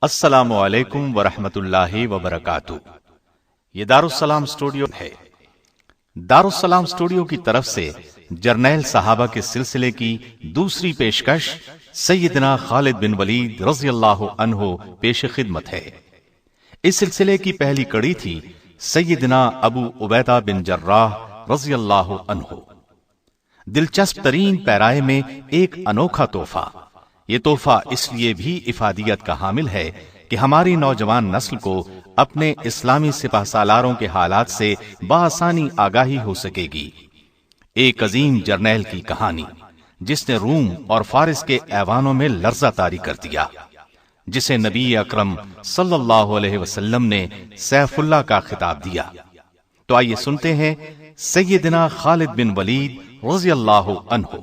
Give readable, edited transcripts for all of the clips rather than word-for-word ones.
السلام علیکم ورحمۃ اللہ وبرکاتہ۔ یہ دارالسلام اسٹوڈیو ہے۔ دارالسلام اسٹوڈیو کی طرف سے جرنیل صحابہ کے سلسلے کی دوسری پیشکش سیدنا خالد بن ولید رضی اللہ عنہ پیش خدمت ہے۔ اس سلسلے کی پہلی کڑی تھی سیدنا ابو عبیدہ بن جراح رضی اللہ عنہ۔ دلچسپ ترین پیرائے میں ایک انوکھا تحفہ۔ یہ تحفہ اس لیے بھی افادیت کا حامل ہے کہ ہماری نوجوان نسل کو اپنے اسلامی سپہ سالاروں کے حالات سے بآسانی آگاہی ہو سکے گی۔ ایک عظیم جرنیل کی کہانی جس نے روم اور فارس کے ایوانوں میں لرزہ طاری کر دیا، جسے نبی اکرم صلی اللہ علیہ وسلم نے سیف اللہ کا خطاب دیا۔ تو آئیے سنتے ہیں سیدنا خالد بن ولید رضی اللہ عنہ۔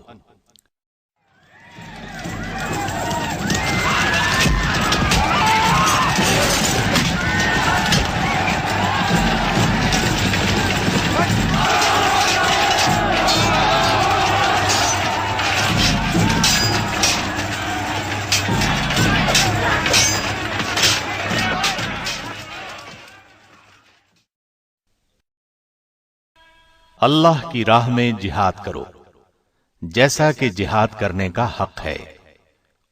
اللہ کی راہ میں جہاد کرو جیسا کہ جہاد کرنے کا حق ہے،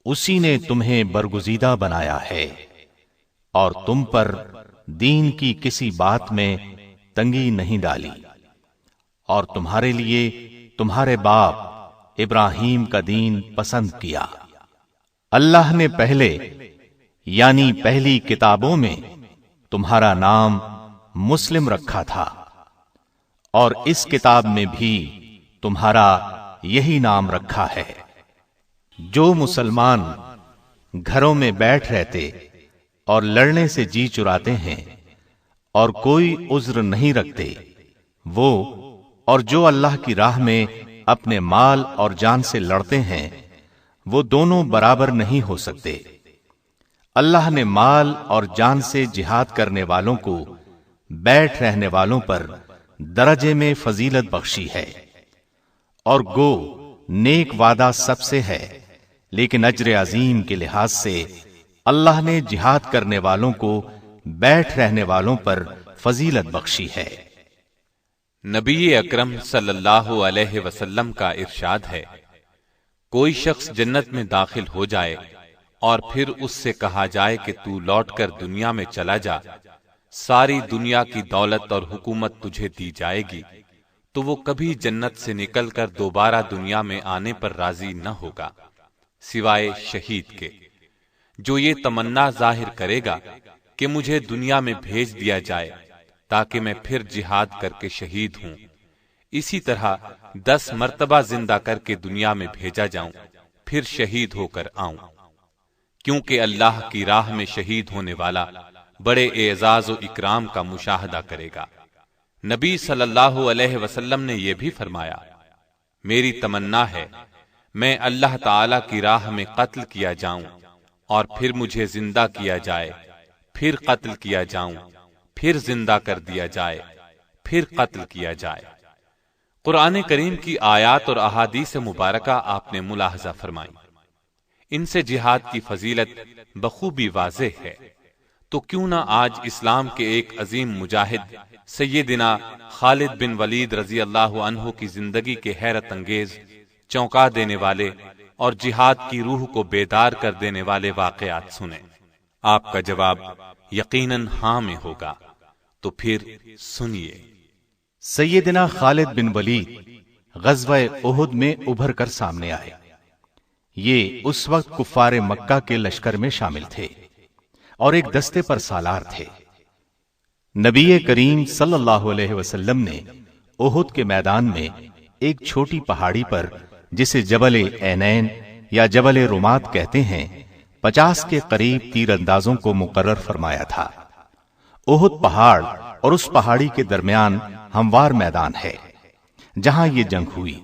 اسی نے تمہیں برگزیدہ بنایا ہے اور تم پر دین کی کسی بات میں تنگی نہیں ڈالی، اور تمہارے لیے تمہارے باپ ابراہیم کا دین پسند کیا۔ اللہ نے پہلے یعنی پہلی کتابوں میں تمہارا نام مسلم رکھا تھا، اور اس کتاب میں بھی تمہارا یہی نام رکھا ہے۔ جو مسلمان گھروں میں بیٹھ رہتے اور لڑنے سے جی چراتے ہیں اور کوئی عذر نہیں رکھتے، وہ اور جو اللہ کی راہ میں اپنے مال اور جان سے لڑتے ہیں، وہ دونوں برابر نہیں ہو سکتے۔ اللہ نے مال اور جان سے جہاد کرنے والوں کو بیٹھ رہنے والوں پر درجے میں فضیلت بخشی ہے، اور گو نیک وعدہ سب سے ہے، لیکن اجر عظیم کے لحاظ سے اللہ نے جہاد کرنے والوں کو بیٹھ رہنے والوں پر فضیلت بخشی ہے۔ نبی اکرم صلی اللہ علیہ وسلم کا ارشاد ہے، کوئی شخص جنت میں داخل ہو جائے اور پھر اس سے کہا جائے کہ تو لوٹ کر دنیا میں چلا جا، ساری دنیا کی دولت اور حکومت تجھے دی جائے گی، تو وہ کبھی جنت سے نکل کر دوبارہ دنیا میں آنے پر راضی نہ ہوگا، سوائے شہید کے، جو یہ تمنا ظاہر کرے گا کہ مجھے دنیا میں بھیج دیا جائے تاکہ میں پھر جہاد کر کے شہید ہوں، اسی طرح 10 مرتبہ زندہ کر کے دنیا میں بھیجا جاؤں، پھر شہید ہو کر آؤں، کیونکہ اللہ کی راہ میں شہید ہونے والا بڑے اعزاز و اکرام کا مشاہدہ کرے گا۔ نبی صلی اللہ علیہ وسلم نے یہ بھی فرمایا، میری تمنا ہے میں اللہ تعالی کی راہ میں قتل کیا جاؤں اور پھر مجھے زندہ کیا جائے، پھر قتل کیا جاؤں، پھر زندہ کر دیا جائے، پھر قتل کیا جائے۔ قرآن کریم کی آیات اور احادیث مبارکہ آپ نے ملاحظہ فرمائی، ان سے جہاد کی فضیلت بخوبی واضح ہے۔ تو کیوں نہ آج اسلام کے ایک عظیم مجاہد سیدنا خالد بن ولید رضی اللہ عنہ کی زندگی کے حیرت انگیز، چونکا دینے والے اور جہاد کی روح کو بیدار کر دینے والے واقعات سنیں۔ آپ کا جواب یقیناً ہاں میں ہوگا، تو پھر سنیے۔ سیدنا خالد بن ولید غزوہ احد میں ابھر کر سامنے آئے۔ یہ اس وقت کفار مکہ کے لشکر میں شامل تھے اور ایک دستے پر سالار تھے۔ نبی کریم صلی اللہ علیہ وسلم نے احد کے میدان میں ایک چھوٹی پہاڑی پر، جسے جبل عینین یا جبل رمات کہتے ہیں، 50 کے قریب تیر اندازوں کو مقرر فرمایا تھا۔ احد پہاڑ اور اس پہاڑی کے درمیان ہموار میدان ہے جہاں یہ جنگ ہوئی۔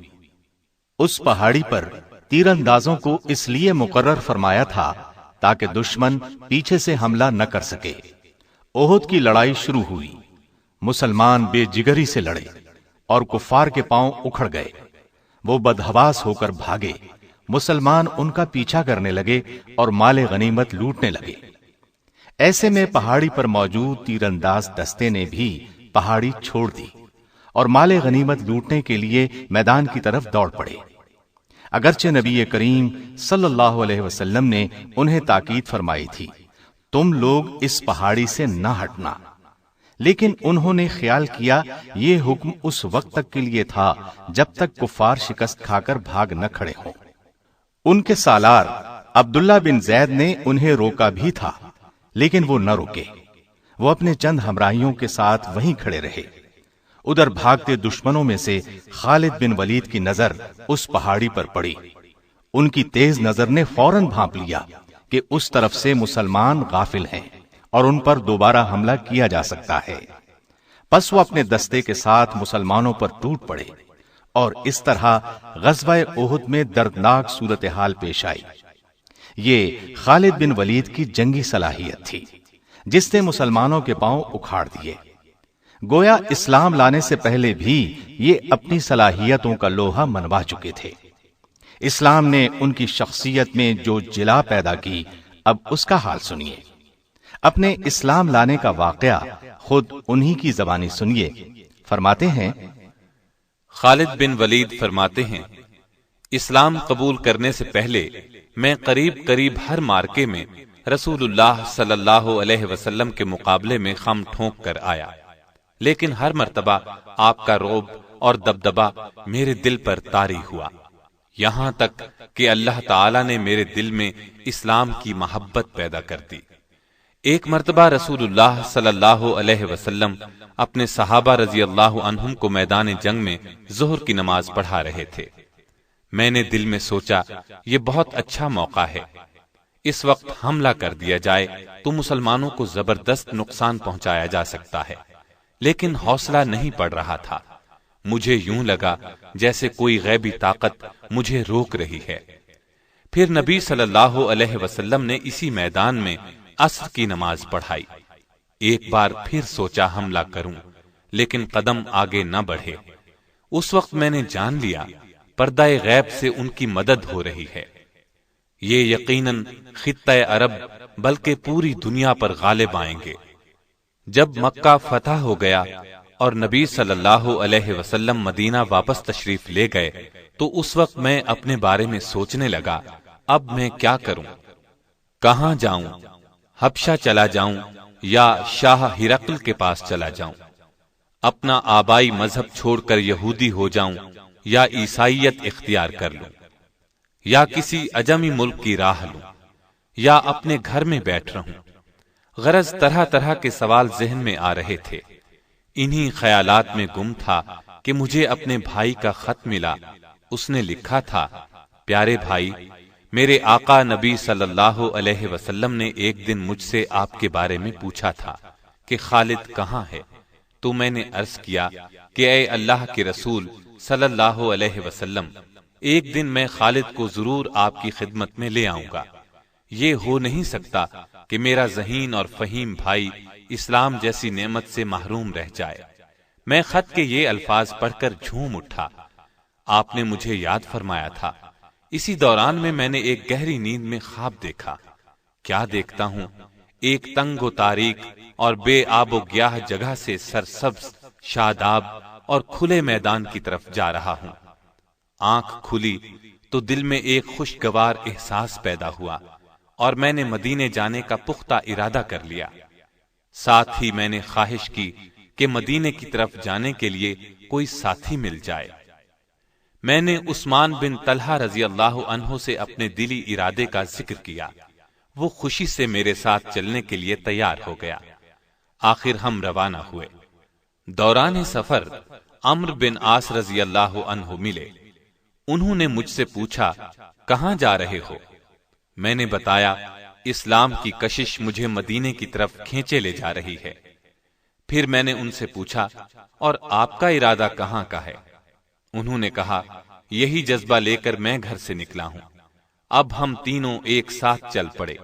اس پہاڑی پر تیر اندازوں کو اس لیے مقرر فرمایا تھا تاکہ دشمن پیچھے سے حملہ نہ کر سکے۔ احد کی لڑائی شروع ہوئی، مسلمان بے جگری سے لڑے اور کفار کے پاؤں اکھڑ گئے، وہ بدحواس ہو کر بھاگے، مسلمان ان کا پیچھا کرنے لگے اور مال غنیمت لوٹنے لگے۔ ایسے میں پہاڑی پر موجود تیر انداز دستے نے بھی پہاڑی چھوڑ دی اور مال غنیمت لوٹنے کے لیے میدان کی طرف دوڑ پڑے۔ اگرچہ نبی کریم صلی اللہ علیہ وسلم نے انہیں تاکید فرمائی تھی تم لوگ اس پہاڑی سے نہ ہٹنا، لیکن انہوں نے خیال کیا یہ حکم اس وقت تک کے لیے تھا جب تک کفار شکست کھا کر بھاگ نہ کھڑے ہوں۔ ان کے سالار عبداللہ بن زید نے انہیں روکا بھی تھا، لیکن وہ نہ رکے۔ وہ اپنے چند ہمراہیوں کے ساتھ وہیں کھڑے رہے۔ ادھر بھاگتے دشمنوں میں سے خالد بن ولید کی نظر اس پہاڑی پر پڑی۔ ان کی تیز نظر نے فوراً بھانپ لیا کہ اس طرف سے مسلمان غافل ہیں اور ان پر دوبارہ حملہ کیا جا سکتا ہے۔ پس وہ اپنے دستے کے ساتھ مسلمانوں پر ٹوٹ پڑے اور اس طرح غزوہ احد میں دردناک صورتحال پیش آئی۔ یہ خالد بن ولید کی جنگی صلاحیت تھی جس نے مسلمانوں کے پاؤں اکھاڑ دیے۔ گویا اسلام لانے سے پہلے بھی یہ اپنی صلاحیتوں کا لوہا منوا چکے تھے۔ اسلام نے ان کی شخصیت میں جو جلا پیدا کی، اب اس کا حال سنیے۔ اپنے اسلام لانے کا واقعہ خود انہی کی زبانی سنیے۔ فرماتے ہیں، خالد بن ولید فرماتے ہیں، اسلام قبول کرنے سے پہلے میں قریب ہر مارکے میں رسول اللہ صلی اللہ علیہ وسلم کے مقابلے میں خم ٹھونک کر آیا، لیکن ہر مرتبہ آپ کا رعب اور دبدبہ میرے دل پر طاری ہوا، یہاں تک کہ اللہ تعالی نے میرے دل میں اسلام کی محبت پیدا کر دی۔ ایک مرتبہ رسول اللہ صلی اللہ علیہ وسلم اپنے صحابہ رضی اللہ عنہم کو میدان جنگ میں ظہر کی نماز پڑھا رہے تھے۔ میں نے دل میں سوچا یہ بہت اچھا موقع ہے، اس وقت حملہ کر دیا جائے تو مسلمانوں کو زبردست نقصان پہنچایا جا سکتا ہے، لیکن حوصلہ نہیں پڑ رہا تھا۔ مجھے یوں لگا جیسے کوئی غیبی طاقت مجھے روک رہی ہے۔ پھر نبی صلی اللہ علیہ وسلم نے اسی میدان میں عصر کی نماز پڑھائی۔ ایک بار پھر سوچا حملہ کروں، لیکن قدم آگے نہ بڑھے۔ اس وقت میں نے جان لیا پردہ غیب سے ان کی مدد ہو رہی ہے۔ یہ یقیناً خطہ عرب بلکہ پوری دنیا پر غالب آئیں گے۔ جب مکہ فتح ہو گیا اور نبی صلی اللہ علیہ وسلم مدینہ واپس تشریف لے گئے تو اس وقت میں اپنے بارے میں سوچنے لگا، اب میں کیا کروں؟ کہاں جاؤں؟ حبشہ چلا جاؤں یا شاہ ہرقل کے پاس چلا جاؤں؟ اپنا آبائی مذہب چھوڑ کر یہودی ہو جاؤں یا عیسائیت اختیار کر لوں؟ یا کسی عجمی ملک کی راہ لوں یا اپنے گھر میں بیٹھ رہوں؟ غرض طرح طرح کے سوال ذہن میں آ رہے تھے۔ انہی خیالات میں گم تھا کہ مجھے اپنے بھائی کا خط ملا۔ اس نے لکھا تھا، پیارے بھائی، میرے آقا نبی صلی اللہ علیہ وسلم نے ایک دن مجھ سے آپ کے بارے میں پوچھا تھا کہ خالد کہاں ہے؟ تو میں نے عرض کیا کہ اے اللہ کے رسول صلی اللہ علیہ وسلم، ایک دن میں خالد کو ضرور آپ کی خدمت میں لے آؤں گا۔ یہ ہو نہیں سکتا کہ میرا ذہین اور فہیم بھائی اسلام جیسی نعمت سے محروم رہ جائے۔ میں خط کے یہ الفاظ پڑھ کر جھوم اٹھا۔ آپ نے مجھے یاد فرمایا تھا۔ اسی دوران میں نے ایک گہری نیند میں خواب دیکھا۔ کیا دیکھتا ہوں، ایک تنگ و تاریک اور بے آب و گیاہ جگہ سے سرسبز، شاداب اور کھلے میدان کی طرف جا رہا ہوں۔ آنکھ کھلی تو دل میں ایک خوشگوار احساس پیدا ہوا اور میں نے مدینے جانے کا پختہ ارادہ کر لیا۔ ساتھ ہی میں نے خواہش کی کہ مدینے کی طرف جانے کے لیے کوئی ساتھی مل جائے۔ میں نے عثمان بن طلحہ رضی اللہ عنہ سے اپنے دلی ارادے کا ذکر کیا۔ وہ خوشی سے میرے ساتھ چلنے کے لیے تیار ہو گیا۔ آخر ہم روانہ ہوئے۔ دوران سفر عمرو بن عاص رضی اللہ عنہ ملے۔ انہوں نے مجھ سے پوچھا، کہاں جا رہے ہو؟ میں نے بتایا، اسلام کی کشش مجھے مدینے کی طرف کھینچے لے جا رہی ہے۔ پھر میں نے ان سے پوچھا، اور آپ کا ارادہ کہاں کا ہے؟ انہوں نے کہا، یہی جذبہ لے کر میں گھر سے نکلا ہوں۔ اب ہم تینوں ایک ساتھ چل پڑے۔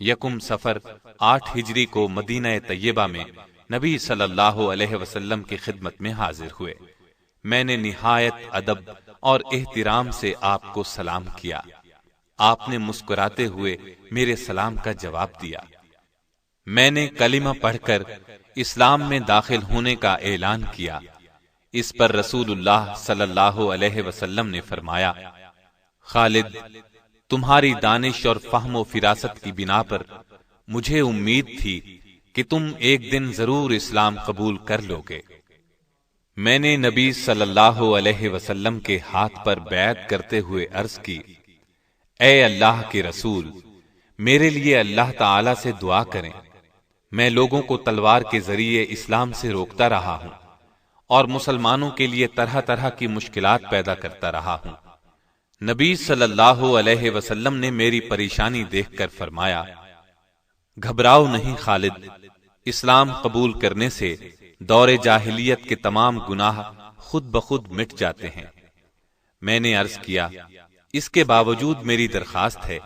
یکم سفر 8 ہجری کو مدینہ طیبہ میں نبی صلی اللہ علیہ وسلم کی خدمت میں حاضر ہوئے۔ میں نے نہایت ادب اور احترام سے آپ کو سلام کیا۔ آپ نے مسکراتے ہوئے میرے سلام کا جواب دیا۔ میں نے کلمہ پڑھ کر اسلام میں داخل ہونے کا اعلان کیا۔ اس پر رسول اللہ صلی اللہ علیہ وسلم نے فرمایا، خالد، تمہاری دانش اور فہم و فراست کی بنا پر مجھے امید تھی کہ تم ایک دن ضرور اسلام قبول کر لوگے۔ میں نے نبی صلی اللہ علیہ وسلم کے ہاتھ پر بیعت کرتے ہوئے عرض کی، اے اللہ کے رسول، میرے لیے اللہ تعالی سے دعا کریں۔ میں لوگوں کو تلوار کے ذریعے اسلام سے روکتا رہا ہوں اور مسلمانوں کے لیے طرح طرح کی مشکلات پیدا کرتا رہا ہوں۔ نبی صلی اللہ علیہ وسلم نے میری پریشانی دیکھ کر فرمایا، گھبراؤ نہیں خالد، اسلام قبول کرنے سے دور جاہلیت کے تمام گناہ خود بخود مٹ جاتے ہیں۔ میں نے عرض کیا، اس کے باوجود میری درخواست ہے،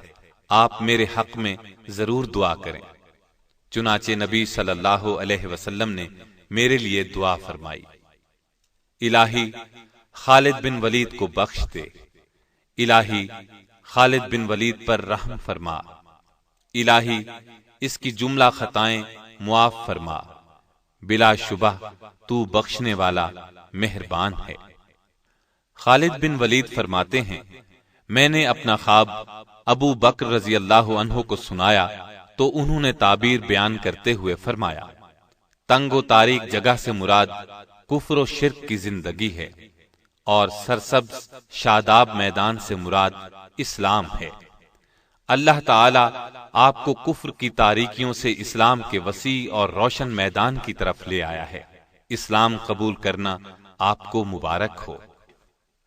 آپ میرے حق میں ضرور دعا کریں۔ چنانچہ نبی صلی اللہ علیہ وسلم نے میرے لیے دعا فرمائی، الہی خالد بن ولید کو بخش دے، الہی خالد بن ولید پر رحم فرما، الہی اس کی جملہ خطائیں معاف فرما، بلا شبہ تو بخشنے والا مہربان ہے۔ خالد بن ولید فرماتے ہیں، میں نے اپنا خواب ابو بکر رضی اللہ عنہ کو سنایا تو انہوں نے تعبیر بیان کرتے ہوئے فرمایا، تنگ و تاریک جگہ سے مراد کفر و شرک کی زندگی ہے اور سرسبز شاداب میدان سے مراد اسلام ہے۔ اللہ تعالی آپ کو کفر کی تاریکیوں سے اسلام کے وسیع اور روشن میدان کی طرف لے آیا ہے۔ اسلام قبول کرنا آپ کو مبارک ہو۔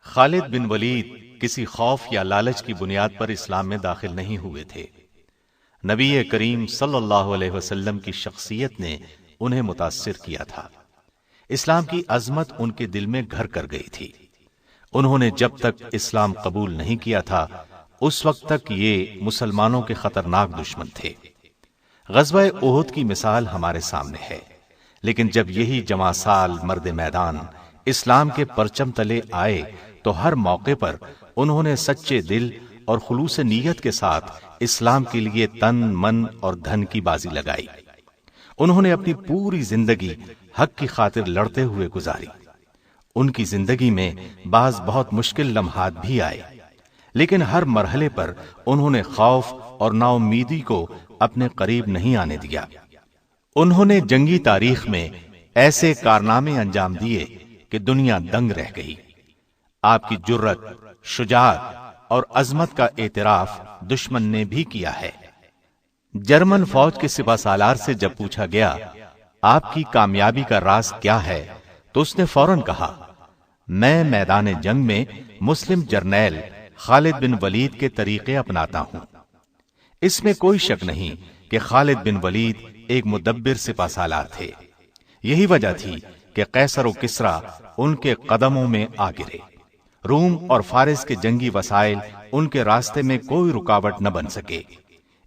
خالد بن ولید کسی خوف یا لالچ کی بنیاد پر اسلام میں داخل نہیں ہوئے تھے۔ نبی کریم صلی اللہ علیہ وسلم کی شخصیت نے انہیں متاثر کیا تھا۔ اسلام کی عظمت ان کے دل میں گھر کر گئی تھی۔ انہوں نے جب تک اسلام قبول نہیں کیا تھا اس وقت تک یہ مسلمانوں کے خطرناک دشمن تھے۔ غزوہ احد کی مثال ہمارے سامنے ہے، لیکن جب یہی جواں سال مرد میدان اسلام کے پرچم تلے آئے تو ہر موقع پر انہوں نے سچے دل اور خلوص نیت کے ساتھ اسلام کے لیے تن من اور دھن کی بازی لگائی۔ انہوں نے اپنی پوری زندگی حق کی خاطر لڑتے ہوئے گزاری۔ ان کی زندگی میں بعض بہت مشکل لمحات بھی آئے، لیکن ہر مرحلے پر انہوں نے خوف اور نا امیدی کو اپنے قریب نہیں آنے دیا۔ انہوں نے جنگی تاریخ میں ایسے کارنامے انجام دیے کہ دنیا دنگ رہ گئی۔ آپ کی جرت، شجاعت اور عظمت کا اعتراف دشمن نے بھی کیا ہے۔ جرمن فوج کے سپہ سالار سے جب پوچھا گیا آپ کی کامیابی کا راز کیا ہے تو اس نے فوراً کہا، میں میدان جنگ میں مسلم جرنیل خالد بن ولید کے طریقے اپناتا ہوں۔ اس میں کوئی شک نہیں کہ خالد بن ولید ایک مدبر سپہ سالار تھے۔ یہی وجہ تھی کہ قیصر و کسریٰ ان کے قدموں میں آ گرے۔ روم اور فارس کے جنگی وسائل ان کے راستے میں کوئی رکاوٹ نہ بن سکے۔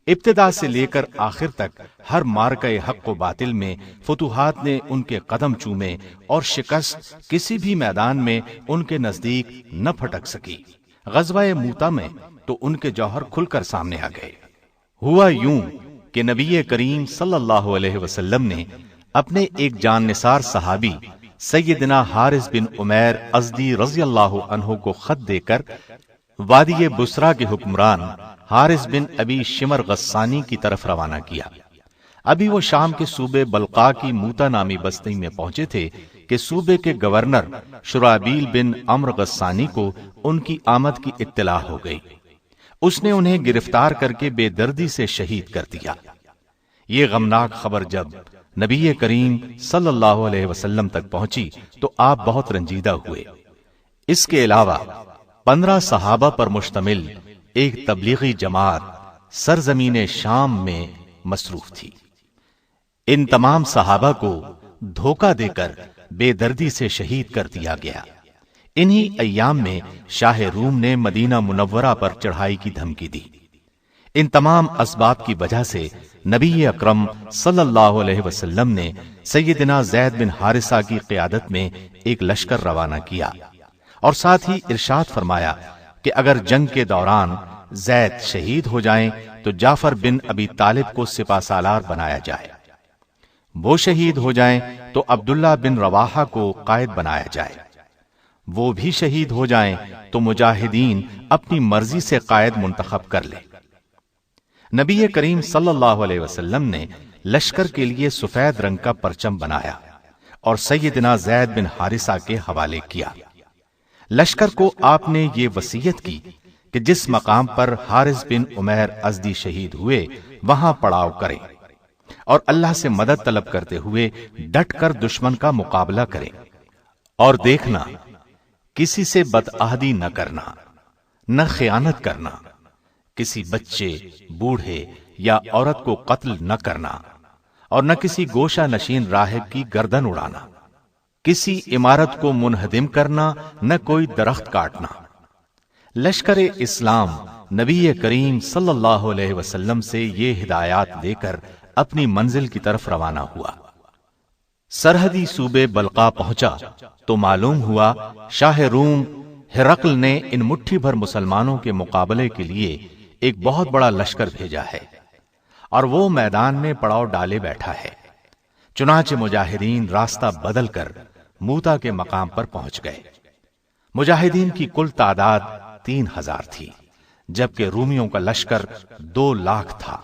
ابتدا سے لے کر آخر تک ہر مارکہ حق و باطل میں فتوحات نے ان کے قدم چومے اور شکست کسی بھی میدان میں ان کے نزدیک نہ پھٹک سکی۔ غزوہ موتا میں تو ان کے جوہر کھل کر سامنے آ گئے۔ ہوا یوں کہ نبی کریم صلی اللہ علیہ وسلم نے اپنے ایک جان نثار صحابی سیدنا حارث بن عمیر ازدی رضی اللہ عنہ کو خط دے کر وادی بصرہ کے حکمران حارث بن ابی شمر غسانی کی طرف روانہ کیا۔ ابھی وہ شام کے صوبے بلقا کی موتا نامی بستی میں پہنچے تھے کہ صوبے کے گورنر شرابیل بن عمرو غسانی کو ان کی آمد کی اطلاع ہو گئی۔ اس نے انہیں گرفتار کر کے بے دردی سے شہید کر دیا۔ یہ غمناک خبر جب نبی کریم صلی اللہ علیہ وسلم تک پہنچی تو آپ بہت رنجیدہ ہوئے۔ اس کے علاوہ 15 صحابہ پر مشتمل ایک تبلیغی جماعت سرزمین شام میں مصروف تھی۔ ان تمام صحابہ کو دھوکہ دے کر بے دردی سے شہید کر دیا گیا۔ انہی ایام میں شاہ روم نے مدینہ منورہ پر چڑھائی کی دھمکی دی۔ ان تمام اسباب کی وجہ سے نبی اکرم صلی اللہ علیہ وسلم نے سیدنا زید بن حارثہ کی قیادت میں ایک لشکر روانہ کیا اور ساتھ ہی ارشاد فرمایا کہ اگر جنگ کے دوران زید شہید ہو جائیں تو جعفر بن ابی طالب کو سپہ سالار بنایا جائے۔ وہ شہید ہو جائیں تو عبداللہ بن رواحہ کو قائد بنایا جائے، وہ بھی شہید ہو جائیں تو مجاہدین اپنی مرضی سے قائد منتخب کر لیں۔ نبی کریم صلی اللہ علیہ وسلم نے لشکر کے لیے سفید رنگ کا پرچم بنایا اور سیدنا زید بن حارثہ کے حوالے کیا۔ لشکر کو آپ نے یہ وصیت کی کہ جس مقام پر حارث بن عمیر ازدی شہید ہوئے وہاں پڑاؤ کریں اور اللہ سے مدد طلب کرتے ہوئے ڈٹ کر دشمن کا مقابلہ کریں، اور دیکھنا کسی سے بدعہدی نہ کرنا، نہ خیانت کرنا، کسی بچے، بوڑھے یا عورت کو قتل نہ کرنا، اور نہ کسی گوشہ نشین راہب کی گردن اڑانا، کسی عمارت کو منہدم کرنا، نہ کوئی درخت کاٹنا۔ لشکر اسلام نبی کریم صلی اللہ علیہ وسلم سے یہ ہدایات لے کر اپنی منزل کی طرف روانہ ہوا۔ سرحدی صوبے بلقا پہنچا تو معلوم ہوا شاہ روم ہرقل نے ان مٹھی بھر مسلمانوں کے مقابلے کے لیے ایک بہت بڑا لشکر بھیجا ہے اور وہ میدان میں پڑاؤ ڈالے بیٹھا ہے۔ چنانچہ مجاہدین راستہ بدل کر موتا کے مقام پر پہنچ گئے۔ مجاہدین کی کل تعداد 3000 تھی، جبکہ رومیوں کا لشکر 2 لاکھ تھا۔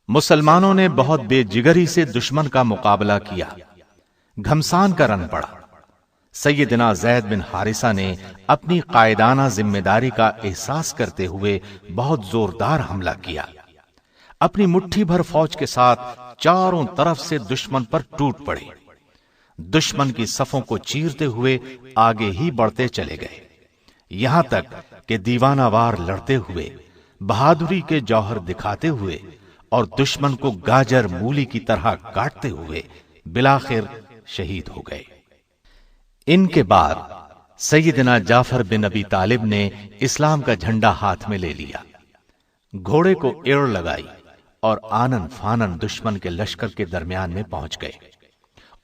مسلمانوں نے بہت بے جگری سے دشمن کا مقابلہ کیا، گھمسان کا رن پڑا۔ سیدنا زید بن حارثہ نے اپنی قائدانہ ذمہ داری کا احساس کرتے ہوئے بہت زوردار حملہ کیا، اپنی مٹھی بھر فوج کے ساتھ چاروں طرف سے دشمن پر ٹوٹ پڑے۔ دشمن کی صفوں کو چیرتے ہوئے آگے ہی بڑھتے چلے گئے، یہاں تک کہ دیوانہ وار لڑتے ہوئے، بہادری کے جوہر دکھاتے ہوئے اور دشمن کو گاجر مولی کی طرح کاٹتے ہوئے بالآخر شہید ہو گئے۔ ان کے بعد سیدنا جعفر بن ابی طالب نے اسلام کا جھنڈا ہاتھ میں لے لیا، گھوڑے کو ایڑ لگائی اور آنن فانن دشمن کے لشکر کے درمیان میں پہنچ گئے،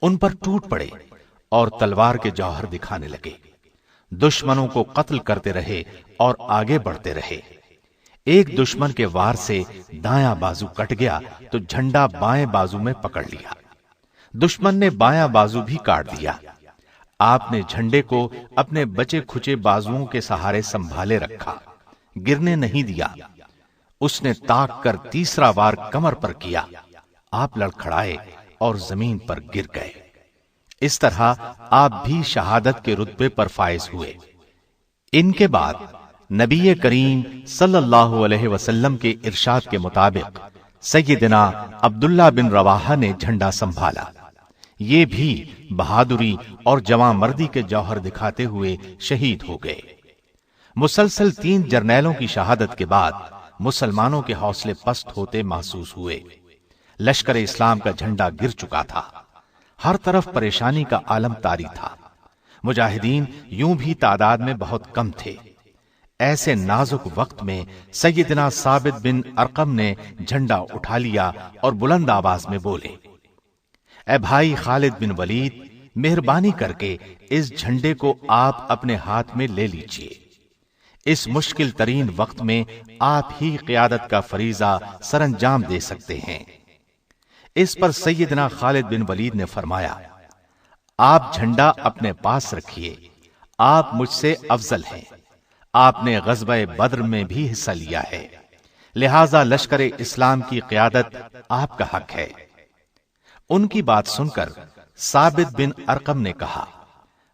ان پر ٹوٹ پڑے اور تلوار کے جوہر دکھانے لگے۔ دشمنوں کو قتل کرتے رہے اور آگے بڑھتے رہے۔ ایک دشمن کے وار سے دایاں بازو کٹ گیا تو جھنڈا بائیں بازو میں پکڑ لیا، دشمن نے بایاں بازو بھی کاٹ دیا۔ آپ نے جھنڈے کو اپنے بچے کھچے بازوؤں کے سہارے سنبھالے رکھا، گرنے نہیں دیا۔ اس نے تاک کر تیسرا وار کمر پر کیا، آپ لڑکھڑائے اور زمین پر گر گئے۔ اس طرح آپ بھی شہادت کے رتبے پر فائز ہوئے۔ ان کے بعد نبی کریم صلی اللہ علیہ وسلم کے ارشاد کے مطابق سیدنا عبداللہ بن رواحہ نے جھنڈا سنبھالا۔ یہ بھی بہادری اور جواں مردی کے جوہر دکھاتے ہوئے شہید ہو گئے۔ مسلسل 3 جرنیلوں کی شہادت کے بعد مسلمانوں کے حوصلے پست ہوتے محسوس ہوئے۔ لشکر اسلام کا جھنڈا گر چکا تھا، ہر طرف پریشانی کا عالم طاری تھا۔ مجاہدین یوں بھی تعداد میں بہت کم تھے۔ ایسے نازک وقت میں سیدنا ثابت بن ارقم نے جھنڈا اٹھا لیا اور بلند آواز میں بولے، اے بھائی خالد بن ولید، مہربانی کر کے اس جھنڈے کو آپ اپنے ہاتھ میں لے لیجئے۔ اس مشکل ترین وقت میں آپ ہی قیادت کا فریضہ سر انجام دے سکتے ہیں۔ اس پر سیدنا خالد بن ولید نے فرمایا، آپ جھنڈا اپنے پاس رکھیے، آپ مجھ سے افضل ہیں، آپ نے غزوہ بدر میں بھی حصہ لیا ہے، لہذا لشکر اسلام کی قیادت آپ کا حق ہے۔ ان کی بات سن کر ثابت بن ارقم نے کہا،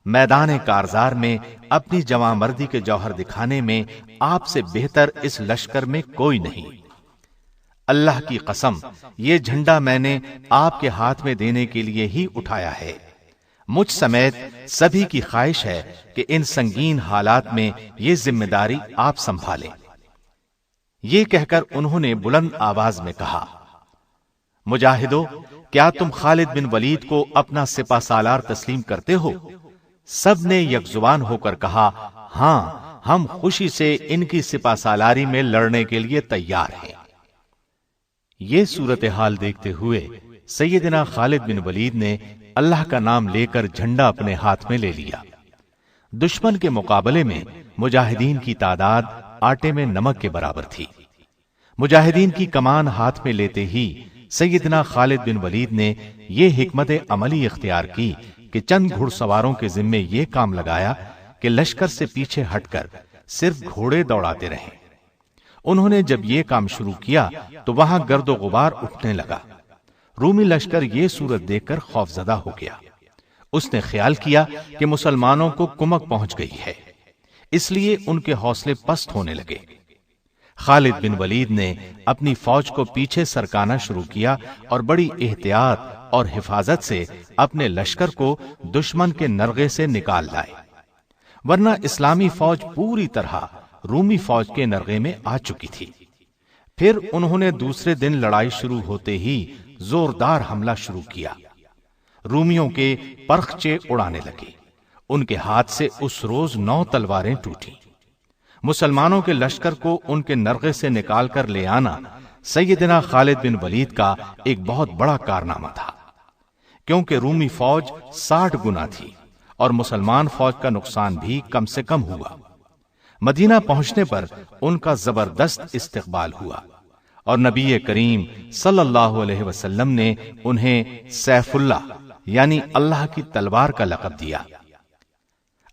میدان کارزار میں اپنی جواں مردی کے جوہر دکھانے میں آپ سے بہتر اس لشکر میں کوئی نہیں۔ اللہ کی قسم، یہ جھنڈا میں نے آپ کے ہاتھ میں دینے کے لیے ہی اٹھایا ہے۔ مجھ سمیت سبھی کی خواہش ہے کہ ان سنگین حالات میں یہ ذمہ داری آپ سنبھالیں۔ یہ کہہ کر انہوں نے بلند آواز میں کہا، مجاہدو، کیا تم خالد بن ولید کو اپنا سپہ سالار تسلیم کرتے ہو؟ سب نے یک زبان ہو کر کہا، ہاں، ہم خوشی سے ان کی سپہ سالاری میں لڑنے کے لیے تیار ہیں۔ یہ صورتحال دیکھتے ہوئے سیدنا خالد بن ولید نے اللہ کا نام لے کر جھنڈا اپنے ہاتھ میں لے لیا۔ دشمن کے مقابلے میں مجاہدین کی تعداد آٹے میں نمک کے برابر تھی۔ مجاہدین کی کمان ہاتھ میں لیتے ہی سیدنا خالد بن ولید نے یہ حکمت عملی اختیار کی کہ چند گھڑ سواروں کے ذمے یہ کام لگایا کہ لشکر سے پیچھے ہٹ کر صرف گھوڑے دوڑاتے رہیں۔ انہوں نے جب یہ کام شروع کیا تو وہاں گرد و غبار اٹھنے لگا۔ رومی لشکر یہ صورت دیکھ کر خوفزدہ ہو گیا۔ اس نے خیال کیا کہ مسلمانوں کو کمک پہنچ گئی ہے، اس لیے ان کے حوصلے پست ہونے لگے۔ خالد بن ولید نے اپنی فوج کو پیچھے سرکانا شروع کیا اور بڑی احتیاط اور حفاظت سے اپنے لشکر کو دشمن کے نرغے سے نکال لائے، ورنہ اسلامی فوج پوری طرح رومی فوج کے نرغے میں آ چکی تھی۔ پھر انہوں نے دوسرے دن لڑائی شروع ہوتے ہی زوردار حملہ شروع کیا۔ رومیوں کے پرخچے اڑانے لگے۔ ان کے ہاتھ سے اس روز 9 تلواریں ٹوٹیں۔ مسلمانوں کے لشکر کو ان کے نرغے سے نکال کر لے آنا سیدنا خالد بن ولید کا ایک بہت بڑا کارنامہ تھا، کیونکہ رومی فوج 60 گنا تھی اور مسلمان فوج کا نقصان بھی کم سے کم ہوا۔ مدینہ پہنچنے پر ان کا زبردست استقبال ہوا اور نبی کریم صلی اللہ علیہ وسلم نے انہیں سیف اللہ یعنی اللہ کی تلوار کا لقب دیا۔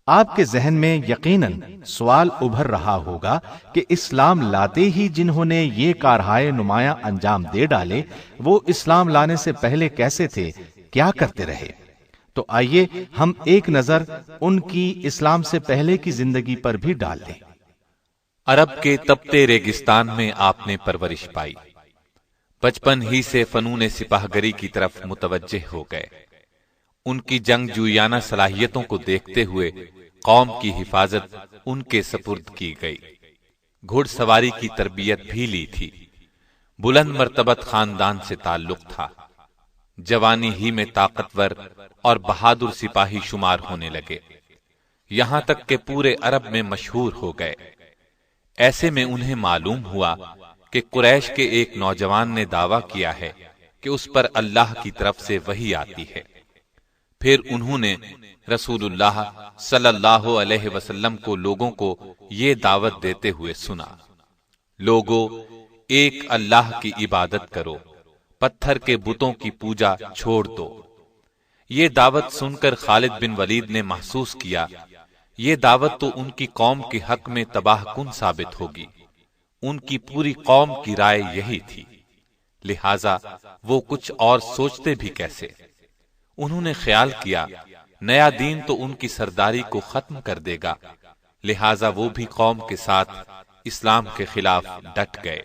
آپ کے ذہن میں یقیناً سوال ابھر رہا ہوگا کہ اسلام لاتے ہی جنہوں نے یہ کارہائے نمایاں انجام دے ڈالے، وہ اسلام لانے سے پہلے کیسے تھے، کیا کرتے رہے؟ تو آئیے ہم ایک نظر ان کی اسلام سے پہلے کی زندگی پر بھی ڈال دیں۔ عرب کے تپتے ریگستان میں آپ نے پرورش پائی، بچپن ہی سے فنون سپاہ گری کی طرف متوجہ ہو گئے۔ ان کی جنگ جویانہ صلاحیتوں کو دیکھتے ہوئے قوم کی حفاظت ان کے سپرد کی گئی۔ گھڑ سواری کی تربیت بھی لی تھی۔ بلند مرتبت خاندان سے تعلق تھا۔ جوانی ہی میں طاقتور اور بہادر سپاہی شمار ہونے لگے، یہاں تک کہ پورے عرب میں مشہور ہو گئے۔ ایسے میں انہیں معلوم ہوا کہ قریش کے ایک نوجوان نے دعویٰ کیا ہے کہ اس پر اللہ کی طرف سے وحی آتی ہے۔ پھر انہوں نے رسول اللہ صلی اللہ علیہ وسلم کو لوگوں کو یہ دعوت دیتے ہوئے سنا، لوگو ایک اللہ کی عبادت کرو، پتھر کے بتوں کی پوجا چھوڑ دو۔ یہ دعوت سن کر خالد بن ولید نے محسوس کیا یہ دعوت تو ان کی قوم کے حق میں تباہ کن ثابت ہوگی۔ ان کی پوری قوم کی رائے یہی تھی، لہذا وہ کچھ اور سوچتے بھی کیسے؟ انہوں نے خیال کیا نیا دین تو ان کی سرداری کو ختم کر دے گا، لہذا وہ بھی قوم کے ساتھ اسلام کے خلاف ڈٹ گئے،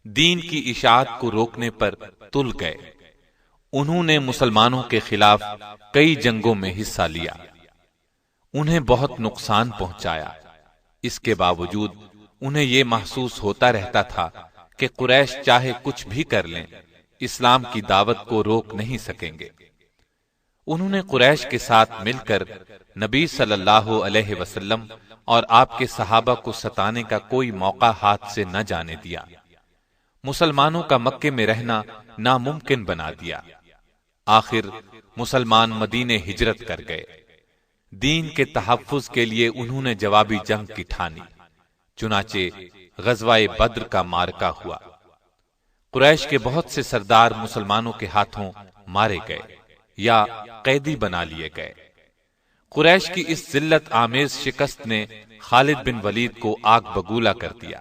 دین کی اشاعت کو روکنے پر تل گئے۔ انہوں نے مسلمانوں کے خلاف کئی جنگوں میں حصہ لیا، انہیں بہت نقصان پہنچایا۔ اس کے باوجود انہیں یہ محسوس ہوتا رہتا تھا کہ قریش چاہے کچھ بھی کر لیں، اسلام کی دعوت کو روک نہیں سکیں گے۔ انہوں نے قریش کے ساتھ مل کر نبی صلی اللہ علیہ وسلم اور آپ کے صحابہ کو ستانے کا کوئی موقع ہاتھ سے نہ جانے دیا، مسلمانوں کا مکے میں رہنا ناممکن بنا دیا۔ آخر مسلمان مدینے ہجرت کر گئے۔ دین کے تحفظ کے لیے انہوں نے جوابی جنگ کی ٹھانی، چنانچہ غزوہ بدر کا معرکہ ہوا۔ قریش کے بہت سے سردار مسلمانوں کے ہاتھوں مارے گئے یا قیدی بنا لیے گئے۔ قریش کی اس ذلت آمیز شکست نے خالد بن ولید کو آگ بگولا کر دیا۔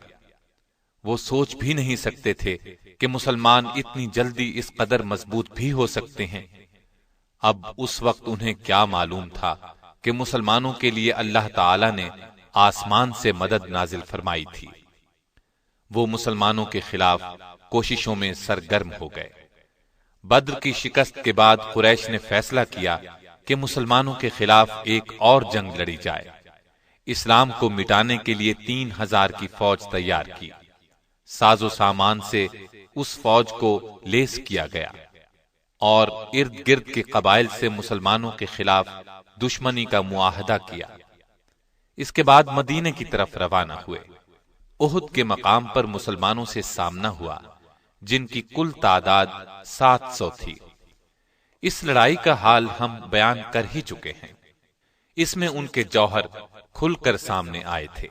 وہ سوچ بھی نہیں سکتے تھے کہ مسلمان اتنی جلدی اس قدر مضبوط بھی ہو سکتے ہیں۔ اب اس وقت انہیں کیا معلوم تھا کہ مسلمانوں کے لیے اللہ تعالی نے آسمان سے مدد نازل فرمائی تھی۔ وہ مسلمانوں کے خلاف کوششوں میں سرگرم ہو گئے۔ بدر کی شکست کے بعد قریش نے فیصلہ کیا کہ مسلمانوں کے خلاف ایک اور جنگ لڑی جائے۔ اسلام کو مٹانے کے لیے 3000 کی فوج تیار کی۔ ساز و سامان سے اس فوج کو لیس کیا گیا اور ارد گرد کے قبائل سے مسلمانوں کے خلاف دشمنی کا معاہدہ کیا۔ اس کے بعد مدینے کی طرف روانہ ہوئے۔ احد کے مقام پر مسلمانوں سے سامنا ہوا، جن کی کل تعداد 700 تھی۔ اس لڑائی کا حال ہم بیان کر ہی چکے ہیں۔ اس میں ان کے جوہر کھل کر سامنے آئے تھے،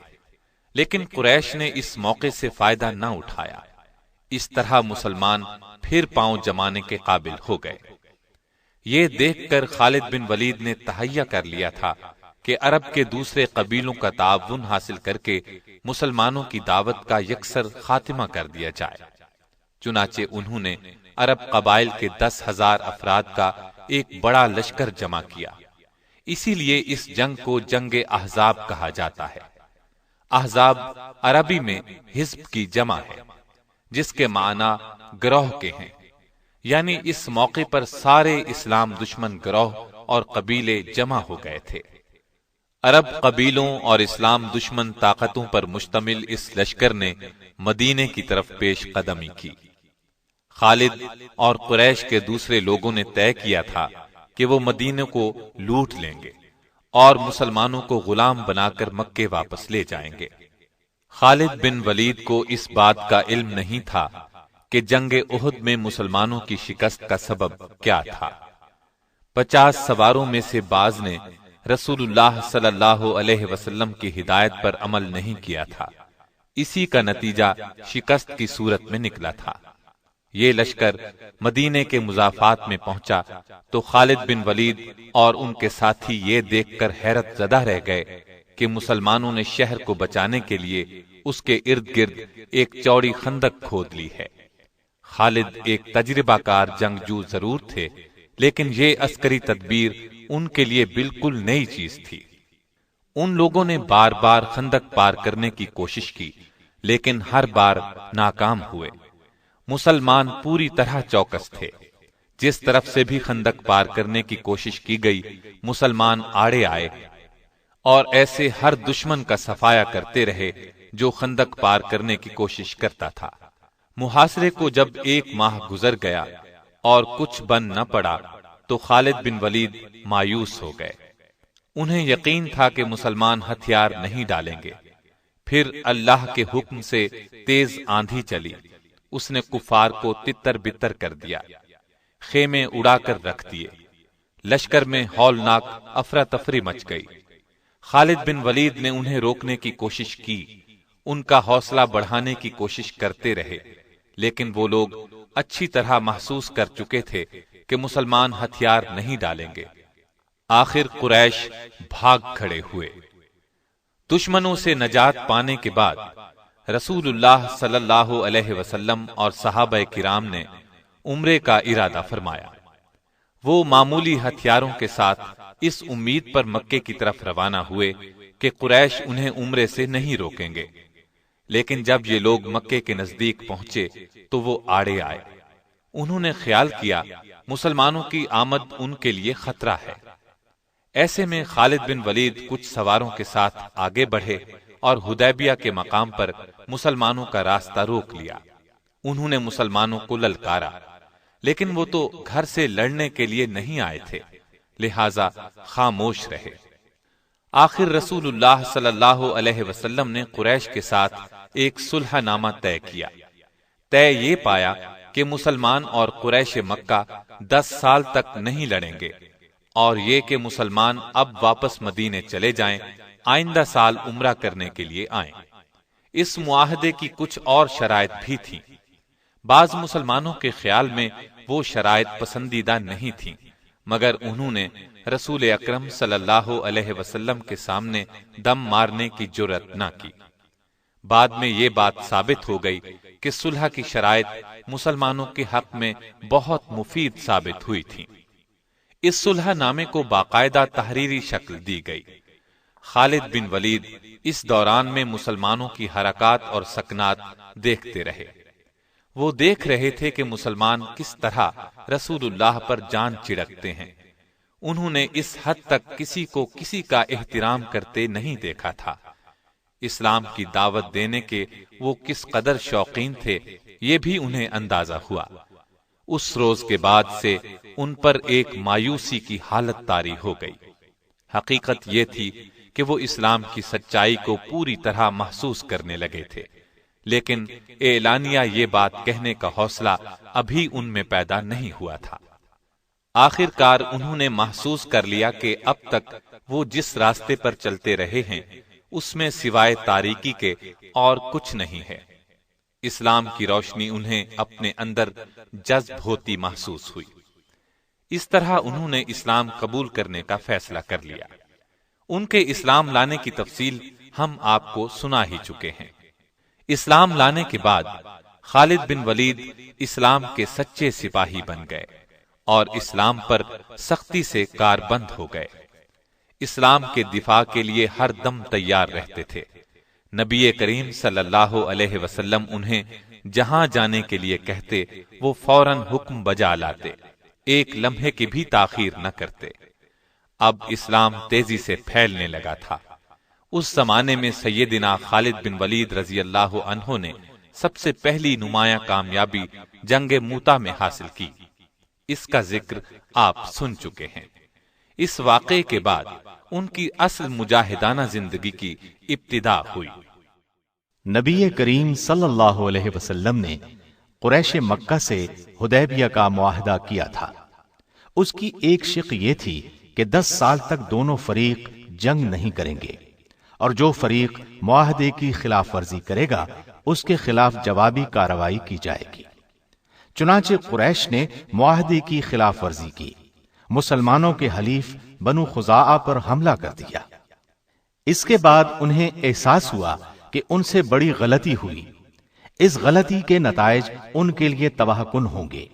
لیکن قریش نے اس موقع سے فائدہ نہ اٹھایا۔ اس طرح مسلمان پھر پاؤں جمانے کے قابل ہو گئے۔ یہ دیکھ کر خالد بن ولید نے تہیہ کر لیا تھا کہ عرب کے دوسرے قبیلوں کا تعاون حاصل کر کے مسلمانوں کی دعوت کا یکسر خاتمہ کر دیا جائے۔ چنانچہ انہوں نے عرب قبائل کے 10,000 افراد کا ایک بڑا لشکر جمع کیا۔ اسی لیے اس جنگ کو جنگ احزاب کہا جاتا ہے۔ احزاب عربی میں حزب کی جمع ہے، جس کے معنی گروہ کے ہیں، یعنی اس موقع پر سارے اسلام دشمن گروہ اور قبیلے جمع ہو گئے تھے۔ عرب قبیلوں اور اسلام دشمن طاقتوں پر مشتمل اس لشکر نے مدینے کی طرف پیش قدمی کی۔ خالد اور قریش کے دوسرے لوگوں نے طے کیا تھا کہ وہ مدینے کو لوٹ لیں گے اور مسلمانوں کو غلام بنا کر مکے واپس لے جائیں گے۔ خالد بن ولید کو اس بات کا علم نہیں تھا کہ جنگ احد میں مسلمانوں کی شکست کا سبب کیا تھا۔ 50 سواروں میں سے بعض نے رسول اللہ صلی اللہ علیہ وسلم کی ہدایت پر عمل نہیں کیا تھا۔ اسی کا نتیجہ شکست کی صورت میں نکلا تھا۔ یہ لشکر مدینے کے مضافات میں پہنچا تو خالد بن ولید اور ان کے ساتھی یہ دیکھ کر حیرت زدہ رہ گئے کہ مسلمانوں نے شہر کو بچانے کے لیے اس کے ارد گرد ایک چوڑی خندق کھود لی ہے۔ خالد ایک تجربہ کار جنگجو ضرور تھے، لیکن یہ عسکری تدبیر ان کے لیے بالکل نئی چیز تھی۔ ان لوگوں نے بار بار خندق پار کرنے کی کوشش کی، لیکن ہر بار ناکام ہوئے۔ مسلمان پوری طرح چوکس تھے۔ جس طرف سے بھی خندق پار کرنے کی کوشش کی گئی، مسلمان آڑے آئے اور ایسے ہر دشمن کا صفایا کرتے رہے جو خندق پار کرنے کی کوشش کرتا تھا۔ محاصرے کو جب 1 ماہ گزر گیا اور کچھ بن نہ پڑا تو خالد بن ولید مایوس ہو گئے۔ انہیں یقین تھا کہ مسلمان ہتھیار نہیں ڈالیں گے۔ پھر اللہ کے حکم سے تیز آندھی چلی، اس نے کفار کو تتر بتر کر دیا، خیمے اڑا کر رکھ دیے۔ لشکر میں ہولناک افراتفری مچ گئی۔ خالد بن ولید نے انہیں روکنے کی کوشش کی، ان کا حوصلہ بڑھانے کی کوشش کرتے رہے، لیکن وہ لوگ اچھی طرح محسوس کر چکے تھے کہ مسلمان ہتھیار نہیں ڈالیں گے۔ آخر قریش بھاگ کھڑے ہوئے۔ دشمنوں سے نجات پانے کے بعد رسول اللہ صلی اللہ علیہ وسلم اور صحابہ کرام نے عمرے کا ارادہ فرمایا۔ وہ معمولی ہتھیاروں کے ساتھ اس امید پر مکے کی طرف روانہ ہوئے کہ قریش انہیں عمرے سے نہیں روکیں گے، لیکن جب یہ لوگ مکے کے نزدیک پہنچے تو وہ آڑے آئے۔ انہوں نے خیال کیا مسلمانوں کی آمد ان کے لیے خطرہ ہے۔ ایسے میں خالد بن ولید کچھ سواروں کے ساتھ آگے بڑھے اور حدیبیہ کے مقام پر مسلمانوں کا راستہ روک لیا۔ انہوں نے مسلمانوں کو للکارا، لیکن وہ تو گھر سے لڑنے کے لیے نہیں آئے تھے، لہذا خاموش رہے۔ آخر رسول اللہ صلی اللہ علیہ وسلم نے قریش کے ساتھ ایک صلح نامہ طے کیا۔ طے یہ پایا کہ مسلمان اور قریش مکہ 10 سال تک نہیں لڑیں گے، اور یہ کہ مسلمان اب واپس مدینے چلے جائیں، آئندہ سال عمرہ کرنے کے لیے آئیں۔ اس معاہدے کی کچھ اور شرائط بھی تھیں۔ بعض مسلمانوں کے خیال میں وہ شرائط پسندیدہ نہیں تھیں، مگر انہوں نے رسول اکرم صلی اللہ علیہ وسلم کے سامنے دم مارنے کی جرأت نہ کی۔ بعد میں یہ بات ثابت ہو گئی کہ صلح کی شرائط مسلمانوں کے حق میں بہت مفید ثابت ہوئی تھیں۔ اس صلح نامے کو باقاعدہ تحریری شکل دی گئی۔ خالد بن ولید اس دوران میں مسلمانوں کی حرکات اور سکنات دیکھتے رہے۔ وہ دیکھ رہے تھے کہ مسلمان کس طرح رسول اللہ پر جان چڑکتے ہیں۔ انہوں نے اس حد تک کسی کو کسی کا احترام کرتے نہیں دیکھا تھا۔ اسلام کی دعوت دینے کے وہ کس قدر شوقین تھے، یہ بھی انہیں اندازہ ہوا۔ اس روز کے بعد سے ان پر ایک مایوسی کی حالت طاری ہو گئی۔ حقیقت یہ تھی کہ وہ اسلام کی سچائی کو پوری طرح محسوس کرنے لگے تھے، لیکن اعلانیہ یہ بات کہنے کا حوصلہ ابھی ان میں پیدا نہیں ہوا تھا۔ آخر کار انہوں نے محسوس کر لیا کہ اب تک وہ جس راستے پر چلتے رہے ہیں اس میں سوائے تاریکی کے اور کچھ نہیں ہے۔ اسلام کی روشنی انہیں اپنے اندر جذب ہوتی محسوس ہوئی۔ اس طرح انہوں نے اسلام قبول کرنے کا فیصلہ کر لیا۔ ان کے اسلام لانے کی تفصیل ہم آپ کو سنا ہی چکے ہیں۔ اسلام لانے کے بعد خالد بن ولید اسلام کے سچے سپاہی بن گئے اور اسلام پر سختی سے کاربند ہو گئے۔ اسلام کے دفاع کے لیے ہر دم تیار رہتے تھے۔ نبی کریم صلی اللہ علیہ وسلم انہیں جہاں جانے کے لیے کہتے وہ فوراً حکم بجا لاتے، ایک لمحے کی بھی تاخیر نہ کرتے۔ اب اسلام تیزی سے پھیلنے لگا تھا۔ اس زمانے میں سیدنا خالد بن ولید رضی اللہ عنہ نے سب سے پہلی نمایاں کامیابی جنگ موتا میں حاصل کی۔ اس کا ذکر آپ سن چکے ہیں۔ اس واقعے کے بعد ان کی اصل مجاہدانہ زندگی کی ابتدا ہوئی۔ نبی کریم صلی اللہ علیہ وسلم نے قریش مکہ سے حدیبیہ کا معاہدہ کیا تھا۔ اس کی ایک شق یہ تھی کہ 10 سال تک دونوں فریق جنگ نہیں کریں گے، اور جو فریق معاہدے کی خلاف ورزی کرے گا اس کے خلاف جوابی کارروائی کی جائے گی۔ چنانچہ قریش نے معاہدے کی خلاف ورزی کی، مسلمانوں کے حلیف بنو خزاعہ پر حملہ کر دیا۔ اس کے بعد انہیں احساس ہوا کہ ان سے بڑی غلطی ہوئی، اس غلطی کے نتائج ان کے لیے تباہ کن ہوں گے،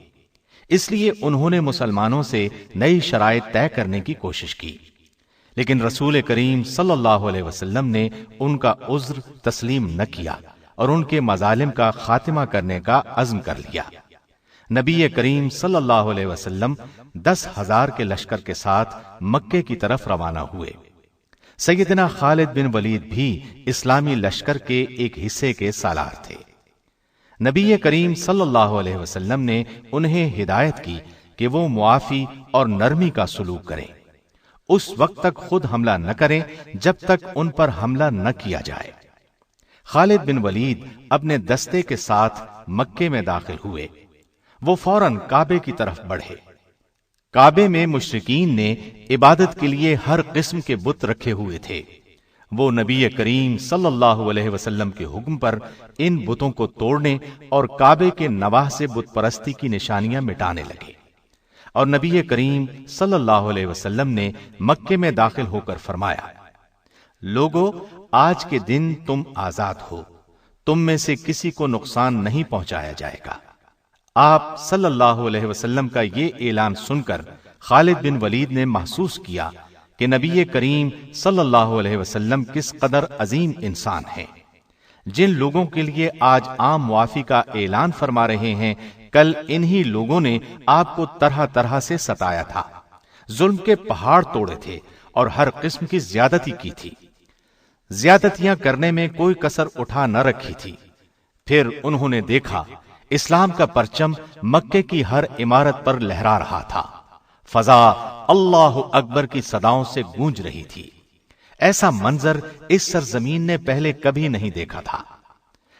اس لیے انہوں نے مسلمانوں سے نئی شرائط طے کرنے کی کوشش کی، لیکن رسول کریم صلی اللہ علیہ وسلم نے ان کا عذر تسلیم نہ کیا اور ان کے مظالم کا خاتمہ کرنے کا عزم کر لیا۔ نبی کریم صلی اللہ علیہ وسلم 10,000 کے لشکر کے ساتھ مکے کی طرف روانہ ہوئے۔ سیدنا خالد بن ولید بھی اسلامی لشکر کے ایک حصے کے سالار تھے۔ نبی کریم صلی اللہ علیہ وسلم نے انہیں ہدایت کی کہ وہ معافی اور نرمی کا سلوک کریں، اس وقت تک خود حملہ نہ کریں جب تک ان پر حملہ نہ کیا جائے۔ خالد بن ولید اپنے دستے کے ساتھ مکے میں داخل ہوئے۔ وہ فوراً کعبے کی طرف بڑھے۔ کعبے میں مشرکین نے عبادت کے لیے ہر قسم کے بت رکھے ہوئے تھے۔ وہ نبی کریم صلی اللہ علیہ وسلم کے حکم پر ان بتوں کو توڑنے اور کعبے کے نواح سے بت پرستی کی نشانیاں مٹانے لگے، اور نبی کریم صلی اللہ علیہ وسلم نے مکے میں داخل ہو کر فرمایا، لوگو، آج کے دن تم آزاد ہو، تم میں سے کسی کو نقصان نہیں پہنچایا جائے گا۔ آپ صلی اللہ علیہ وسلم کا یہ اعلان سن کر خالد بن ولید نے محسوس کیا کہ نبی کریم صلی اللہ علیہ وسلم کس قدر عظیم انسان ہیں۔ جن لوگوں کے لیے آج عام معافی کا اعلان فرما رہے ہیں، کل انہی لوگوں نے آپ کو طرح طرح سے ستایا تھا، ظلم کے پہاڑ توڑے تھے اور ہر قسم کی زیادتی کی تھی، زیادتیاں کرنے میں کوئی کسر اٹھا نہ رکھی تھی۔ پھر انہوں نے دیکھا اسلام کا پرچم مکے کی ہر عمارت پر لہرا رہا تھا، فضا اللہ اکبر کی صداؤں سے گونج رہی تھی۔ ایسا منظر اس سرزمین نے پہلے کبھی نہیں دیکھا تھا۔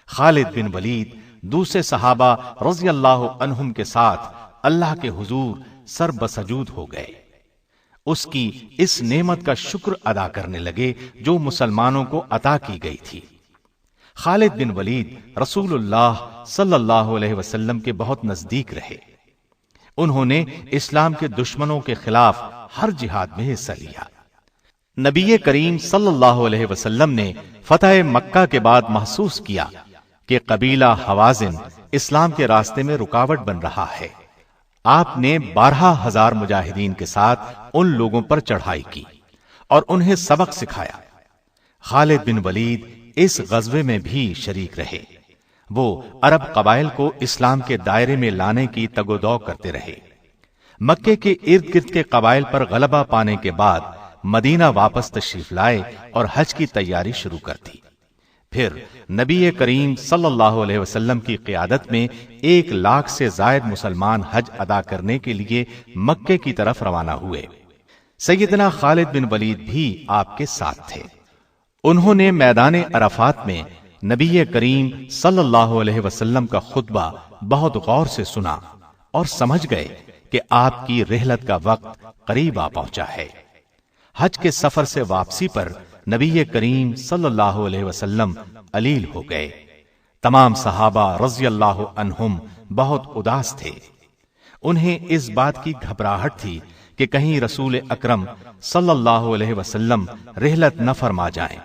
خالد بن ولید دوسرے صحابہ رضی اللہ عنہم کے ساتھ اللہ کے حضور سر بسجود ہو گئے، اس کی اس نعمت کا شکر ادا کرنے لگے جو مسلمانوں کو عطا کی گئی تھی۔ خالد بن ولید رسول اللہ صلی اللہ علیہ وسلم کے بہت نزدیک رہے۔ انہوں نے اسلام کے دشمنوں کے خلاف ہر جہاد میں حصہ لیا۔ نبی کریم صلی اللہ علیہ وسلم نے فتح مکہ کے بعد محسوس کیا کہ قبیلہ حوازن اسلام کے راستے میں رکاوٹ بن رہا ہے۔ آپ نے 12,000 مجاہدین کے ساتھ ان لوگوں پر چڑھائی کی اور انہیں سبق سکھایا۔ خالد بن ولید اس غزوے میں بھی شریک رہے۔ وہ عرب قبائل کو اسلام کے دائرے میں لانے کی تگ و دو کرتے رہے۔ مکے کے ارد گرد کے قبائل پر غلبہ پانے کے بعد مدینہ واپس تشریف لائے اور حج کی تیاری شروع کر دی۔ پھر نبی کریم صلی اللہ علیہ وسلم کی قیادت میں 1,00,000 سے زائد مسلمان حج ادا کرنے کے لیے مکے کی طرف روانہ ہوئے۔ سیدنا خالد بن ولید بھی آپ کے ساتھ تھے۔ انہوں نے میدان عرفات میں نبی کریم صلی اللہ علیہ وسلم کا خطبہ بہت غور سے سنا اور سمجھ گئے کہ آپ کی رحلت کا وقت قریب آ پہنچا ہے۔ حج کے سفر سے واپسی پر نبی کریم صلی اللہ علیہ وسلم علیل ہو گئے۔ تمام صحابہ رضی اللہ عنہم بہت اداس تھے۔ انہیں اس بات کی گھبراہٹ تھی کہ کہیں رسول اکرم صلی اللہ علیہ وسلم رحلت نہ فرما جائیں،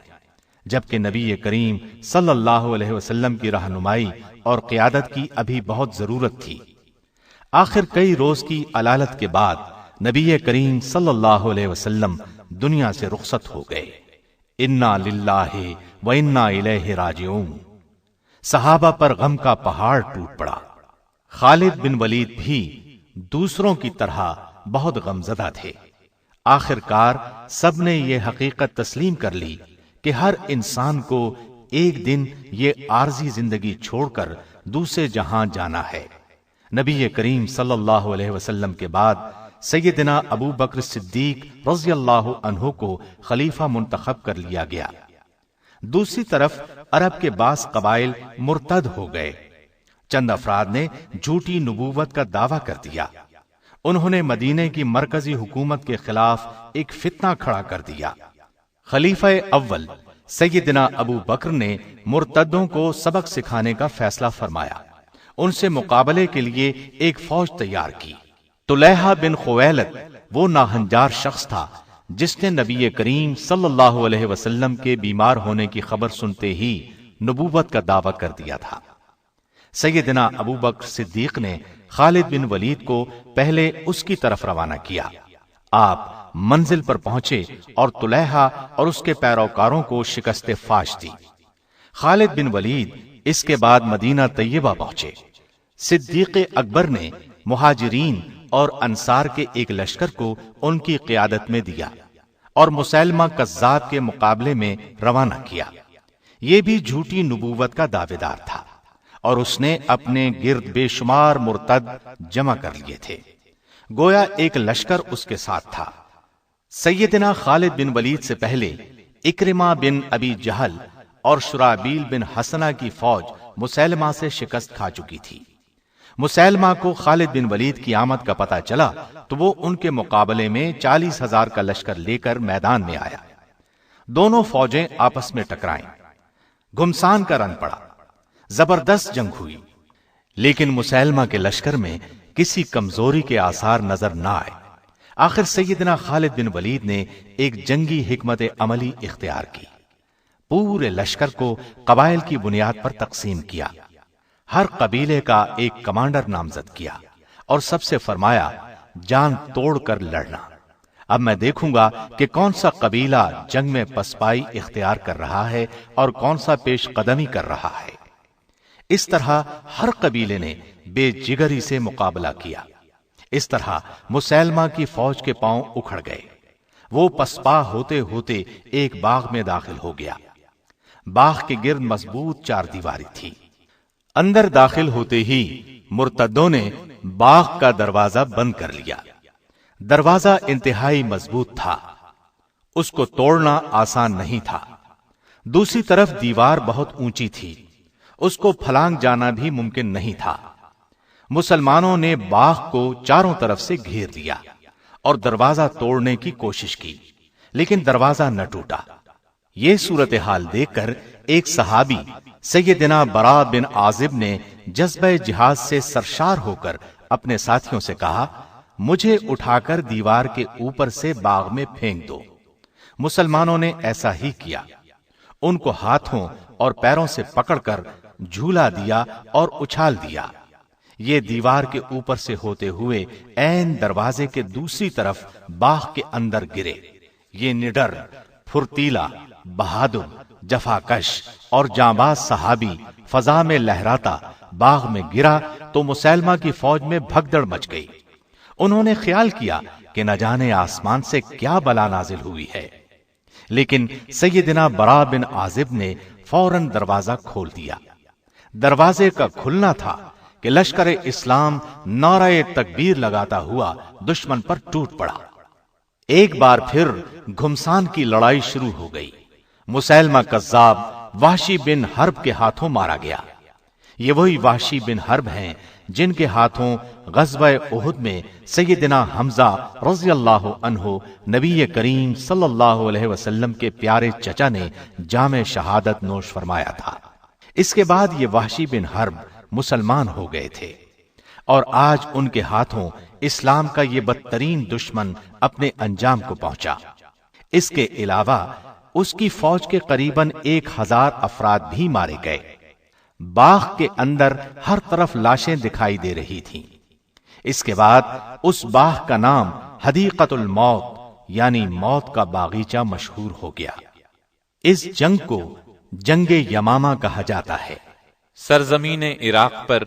جبکہ نبی کریم صلی اللہ علیہ وسلم کی رہنمائی اور قیادت کی ابھی بہت ضرورت تھی۔ آخر کئی روز کی علالت کے بعد نبی کریم صلی اللہ علیہ وسلم دنیا سے رخصت ہو گئے۔ انا للہ و انا الیہ راجعون۔ صحابہ پر غم کا پہاڑ ٹوٹ پڑا۔ خالد بن ولید بھی دوسروں کی طرح بہت غمزدہ تھے۔ آخر کار سب نے یہ حقیقت تسلیم کر لی کہ ہر انسان کو ایک دن یہ عارضی زندگی چھوڑ کر دوسرے جہاں جانا ہے۔ نبی کریم صلی اللہ علیہ وسلم کے بعد سیدنا ابو بکر صدیق رضی اللہ عنہ کو خلیفہ منتخب کر لیا گیا۔ دوسری طرف عرب کے بعض قبائل مرتد ہو گئے۔ چند افراد نے جھوٹی نبوت کا دعویٰ کر دیا۔ انہوں نے مدینے کی مرکزی حکومت کے خلاف ایک فتنہ کھڑا کر دیا۔ خلیفہ اول سیدنا ابو بکر نے مرتدوں کو سبق سکھانے کا فیصلہ فرمایا۔ ان سے مقابلے کے لیے ایک فوج تیار کی۔ طلیحہ بن خویلد وہ ناہنجار شخص تھا جس نے نبی کریم صلی اللہ علیہ وسلم کے بیمار ہونے کی خبر سنتے ہی نبوت کا دعویٰ کر دیا تھا۔ سیدنا ابو بکر صدیق نے خالد بن ولید کو پہلے اس کی طرف روانہ کیا۔ آپ منزل پر پہنچے اور طلیحہ اور اس کے پیروکاروں کو شکست فاش دی۔ خالد بن ولید اس کے بعد مدینہ طیبہ پہنچے۔ صدیق اکبر نے مہاجرین اور انصار کے ایک لشکر کو ان کی قیادت میں دیا اور مسیلمہ کذاب کے مقابلے میں روانہ کیا۔ یہ بھی جھوٹی نبوت کا دعوے دار تھا اور اس نے اپنے گرد بے شمار مرتد جمع کر لیے تھے، گویا ایک لشکر اس کے ساتھ تھا۔ سیدنا خالد بن ولید سے پہلے اکرمہ بن ابی جہل اور شرابیل بن حسنہ کی فوج مسیلمہ سے شکست کھا چکی تھی۔ مسیلمہ کو خالد بن ولید کی آمد کا پتہ چلا تو وہ ان کے مقابلے میں 40,000 کا لشکر لے کر میدان میں آیا۔ دونوں فوجیں آپس میں ٹکرائیں، گھمسان کا رن پڑا، زبردست جنگ ہوئی، لیکن مسیلمہ کے لشکر میں کسی کمزوری کے آثار نظر نہ آئے۔ آخر سیدنا خالد بن ولید نے ایک جنگی حکمت عملی اختیار کی۔ پورے لشکر کو قبائل کی بنیاد پر تقسیم کیا، ہر قبیلے کا ایک کمانڈر نامزد کیا اور سب سے فرمایا جان توڑ کر لڑنا۔ اب میں دیکھوں گا کہ کون سا قبیلہ جنگ میں پسپائی اختیار کر رہا ہے اور کون سا پیش قدمی کر رہا ہے۔ اس طرح ہر قبیلے نے بے جگری سے مقابلہ کیا۔ اس طرح مسیلمہ کی فوج کے پاؤں اکھڑ گئے۔ وہ پسپا ہوتے ہوتے ایک باغ میں داخل ہو گیا۔ باغ کے گرد مضبوط چار دیواری تھی۔ اندر داخل ہوتے ہی مرتدوں نے باغ کا دروازہ بند کر لیا۔ دروازہ انتہائی مضبوط تھا، اس کو توڑنا آسان نہیں تھا۔ دوسری طرف دیوار بہت اونچی تھی، اس کو پھلانگ جانا بھی ممکن نہیں تھا۔ مسلمانوں نے باغ کو چاروں طرف سے گھیر دیا اور دروازہ توڑنے کی کوشش کی، لیکن دروازہ نہ ٹوٹا۔ یہ صورتحال دیکھ کر ایک صحابی سیدنا برا بن عازب نے جذبہ جہاد سے سرشار ہو کر اپنے ساتھیوں سے کہا، مجھے اٹھا کر دیوار کے اوپر سے باغ میں پھینک دو۔ مسلمانوں نے ایسا ہی کیا، ان کو ہاتھوں اور پیروں سے پکڑ کر جھولا دیا اور اچھال دیا۔ یہ دیوار کے اوپر سے ہوتے ہوئے عین دروازے کے دوسری طرف باغ کے اندر گرے۔ یہ نڈر، پھرتیلا، بہادر، جفاکش اور جانباز صحابی فضا میں لہراتا باغ میں گرا تو مسیلمہ کی فوج میں بھگدڑ مچ گئی۔ انہوں نے خیال کیا کہ نہ جانے آسمان سے کیا بلا نازل ہوئی ہے، لیکن سیدنا برا بن عازب نے فوراً دروازہ کھول دیا۔ دروازے کا کھلنا تھا کہ لشکر اسلام نعرہ تکبیر لگاتا ہوا دشمن پر ٹوٹ پڑا۔ ایک بار پھر گھمسان کی لڑائی شروع ہو گئی۔ مسیلمہ کذاب وحشی بن حرب کے ہاتھوں مارا گیا۔ یہ وہی وحشی بن حرب ہیں جن کے ہاتھوں غزوہ احد میں سیدنا حمزہ رضی اللہ عنہ نبی کریم صلی اللہ علیہ وسلم کے پیارے چچا نے جام شہادت نوش فرمایا تھا۔ اس کے بعد یہ وحشی بن حرب مسلمان ہو گئے تھے، اور آج ان کے ہاتھوں اسلام کا یہ بدترین دشمن اپنے انجام کو پہنچا۔ اس کے علاوہ اس کی فوج کے قریباً 1000 افراد بھی مارے گئے۔ باغ کے اندر ہر طرف لاشیں دکھائی دے رہی تھیں۔ اس کے بعد اس باغ کا نام حدیقۃ الموت یعنی موت کا باغیچہ مشہور ہو گیا۔ اس جنگ کو جنگ یمامہ کہا جاتا ہے۔ سرزمین عراق پر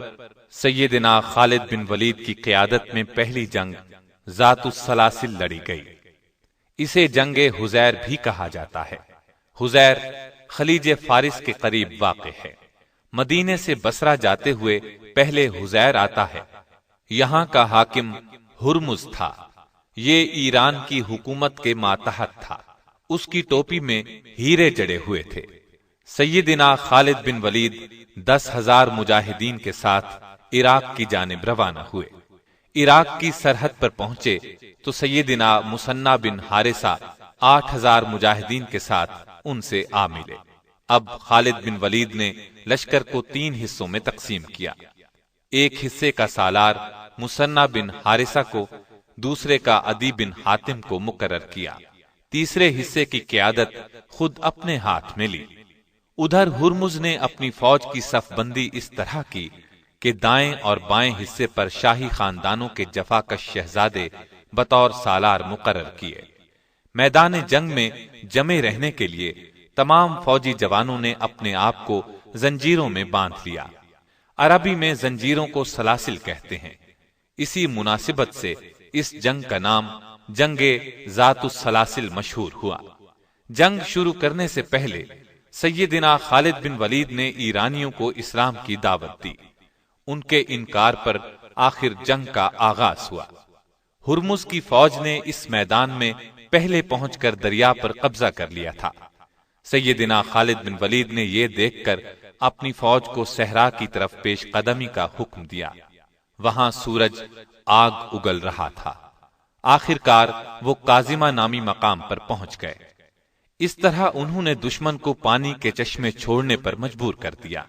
سیدنا خالد بن ولید کی قیادت میں پہلی جنگ ذات السلاسل لڑی گئی۔ اسے جنگ حزیر بھی کہا جاتا ہے۔ حزیر خلیج فارس کے قریب واقع ہے۔ مدینے سے بصرہ جاتے ہوئے پہلے حزیر آتا ہے۔ یہاں کا حاکم ہرمز تھا۔ یہ ایران کی حکومت کے ماتحت تھا۔ اس کی ٹوپی میں ہیرے جڑے ہوئے تھے۔ سیدنا خالد بن ولید 10,000 مجاہدین کے ساتھ عراق کی جانب روانہ ہوئے۔ عراق کی سرحد پر پہنچے تو سیدنا مثنی بن حارثہ 8,000 مجاہدین کے ساتھ ان سے آ ملے۔ اب خالد بن ولید نے لشکر کو 3 حصوں میں تقسیم کیا۔ ایک حصے کا سالار مثنی بن حارثہ کو، دوسرے کا عدی بن حاتم کو مقرر کیا، تیسرے حصے کی قیادت خود اپنے ہاتھ میں لی۔ ادھر ہرمز نے اپنی فوج کی صف بندی اس طرح کی کہ دائیں اور بائیں حصے پر شاہی خاندانوں کے جفاکش شہزادے بطور سالار مقرر کیے۔ میدان جنگ میں جمے رہنے کے لیے تمام فوجی جوانوں نے اپنے آپ کو زنجیروں میں باندھ لیا۔ عربی میں زنجیروں کو سلاسل کہتے ہیں۔ اسی مناسبت سے اس جنگ کا نام جنگ ذات السلاسل مشہور ہوا۔ جنگ شروع کرنے سے پہلے سیدنا خالد بن ولید نے ایرانیوں کو اسلام کی دعوت دی۔ ان کے انکار پر آخر جنگ کا آغاز ہوا۔ ہرمز کی فوج نے اس میدان میں پہلے پہنچ کر دریا پر قبضہ کر لیا تھا۔ سیدنا خالد بن ولید نے یہ دیکھ کر اپنی فوج کو صحرا کی طرف پیش قدمی کا حکم دیا۔ وہاں سورج آگ اگل رہا تھا۔ آخر کار وہ کاظمہ نامی مقام پر پہنچ گئے۔ اس طرح انہوں نے دشمن کو پانی کے چشمے چھوڑنے پر مجبور کر دیا۔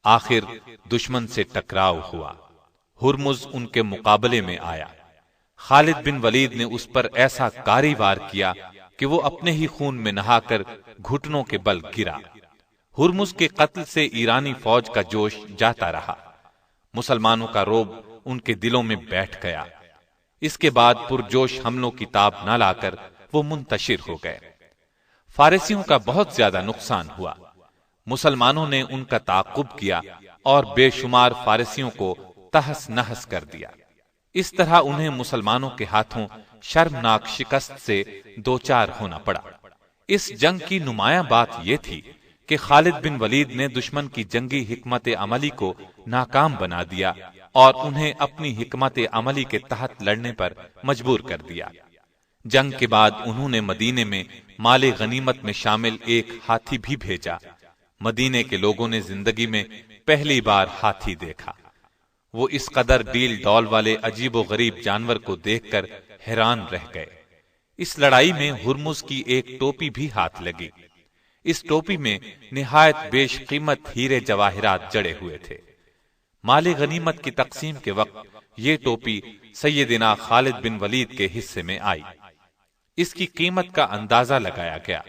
آخر دشمن سے ٹکراؤ ہوا۔ ہرمز ان کے مقابلے میں آیا۔ خالد بن ولید نے اس پر ایسا کاری وار کیا کہ وہ اپنے ہی خون میں نہا کر گھٹنوں کے بل گرا۔ ہرمز کے قتل سے ایرانی فوج کا جوش جاتا رہا۔ مسلمانوں کا رعب ان کے دلوں میں بیٹھ گیا۔ اس کے بعد پرجوش حملوں کی تاب نہ لا کر وہ منتشر ہو گئے۔ فارسیوں کا بہت زیادہ نقصان ہوا۔ مسلمانوں نے ان کا تعاقب کیا اور بے شمار فارسیوں کو تہس نہس کر دیا۔ اس طرح انہیں مسلمانوں کے ہاتھوں شرمناک شکست سے دوچار ہونا پڑا۔ اس جنگ کی نمایاں بات یہ تھی کہ خالد بن ولید نے دشمن کی جنگی حکمت عملی کو ناکام بنا دیا اور انہیں اپنی حکمت عملی کے تحت لڑنے پر مجبور کر دیا۔ جنگ کے بعد انہوں نے مدینے میں مال غنیمت میں شامل ایک ہاتھی بھی بھیجا۔ مدینے کے لوگوں نے زندگی میں پہلی بار ہاتھی دیکھا۔ وہ اس قدر ڈیل ڈول والے عجیب و غریب جانور کو دیکھ کر حیران رہ گئے۔ اس لڑائی میں ہرمز کی ایک ٹوپی بھی ہاتھ لگی۔ اس ٹوپی میں نہایت بیش قیمت ہیرے جواہرات جڑے ہوئے تھے۔ مال غنیمت کی تقسیم کے وقت یہ ٹوپی سیدنا خالد بن ولید کے حصے میں آئی۔ اس کی قیمت کا اندازہ لگایا گیا۔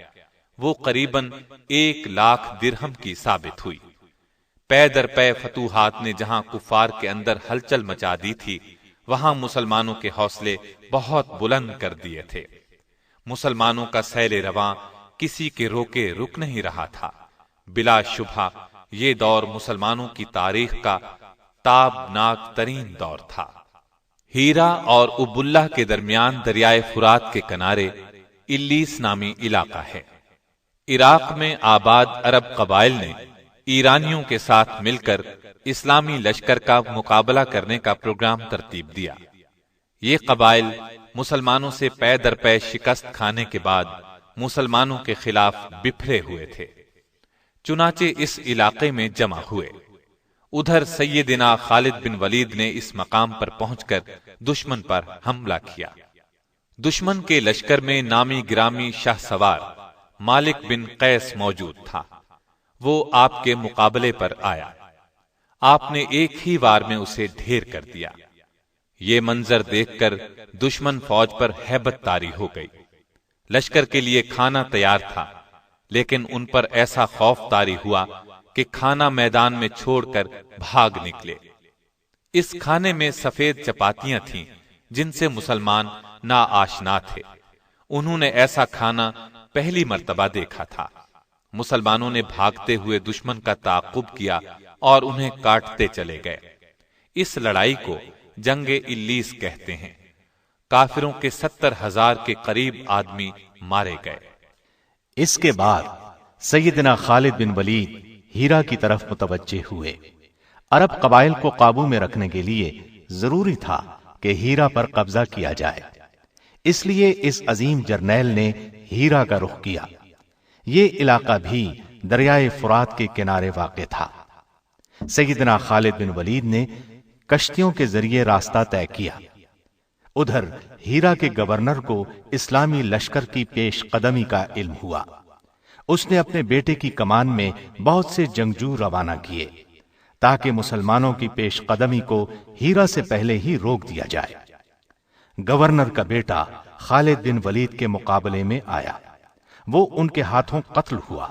وہ قریباً 1,00,000 درہم کی ثابت ہوئی۔ پے در پے فتوحات نے جہاں کفار کے اندر ہلچل مچا دی تھی، وہاں مسلمانوں کے حوصلے بہت بلند کر دیے تھے۔ مسلمانوں کا سیل رواں کسی کے روکے رک نہیں رہا تھا۔ بلا شبہ یہ دور مسلمانوں کی تاریخ کا تابناک ترین دور تھا۔ ہیرا اور اب اللہ کے درمیان دریائے فرات کے کنارے الیس نامی علاقہ ہے۔ عراق میں آباد عرب قبائل نے ایرانیوں کے ساتھ مل کر اسلامی لشکر کا مقابلہ کرنے کا پروگرام ترتیب دیا۔ یہ قبائل مسلمانوں سے پے در پے شکست کھانے کے بعد مسلمانوں کے خلاف بپھرے ہوئے تھے، چنانچہ اس علاقے میں جمع ہوئے۔ ادھر سیدنا خالد بن ولید نے اس مقام پر پہنچ کر دشمن پر حملہ کیا۔ دشمن کے لشکر میں نامی گرامی شاہ سوار مالک بن قیس موجود تھا۔ وہ آپ کے مقابلے پر آیا، آپ نے ایک ہی وار میں اسے ڈھیر کر دیا۔ یہ منظر دیکھ کر دشمن فوج پر ہیبت طاری ہو گئی۔ لشکر کے لیے کھانا تیار تھا، لیکن ان پر ایسا خوف طاری ہوا کہ کھانا میدان میں چھوڑ کر بھاگ نکلے۔ اس کھانے میں سفید چپاتیاں تھیں جن سے مسلمان ناآشنا تھے۔ انہوں نے ایسا کھانا پہلی مرتبہ دیکھا تھا۔ مسلمانوں نے بھاگتے ہوئے دشمن کا تعاقب کیا اور انہیں کاٹتے چلے گئے۔ اس لڑائی کو جنگ الیس کہتے ہیں۔ کافروں کے 70,000 کے قریب آدمی مارے گئے۔ اس کے بعد سیدنا خالد بن ولید ہیرا کی طرف متوجہ ہوئے۔ عرب قبائل کو قابو میں رکھنے کے لیے ضروری تھا کہ ہیرا پر قبضہ کیا جائے، اس لیے اس عظیم جرنیل نے ہیرا کا رخ کیا۔ یہ علاقہ بھی دریائے فرات کے کنارے واقع تھا۔ سیدنا خالد بن ولید نے کشتیوں کے ذریعے راستہ طے کیا۔ ادھر ہیرا کے گورنر کو اسلامی لشکر کی پیش قدمی کا علم ہوا۔ اس نے اپنے بیٹے کی کمان میں بہت سے جنگجو روانہ کیے تاکہ مسلمانوں کی پیش قدمی کو ہیرا سے پہلے ہی روک دیا جائے۔ گورنر کا بیٹا خالد بن ولید کے مقابلے میں آیا، وہ ان کے ہاتھوں قتل ہوا۔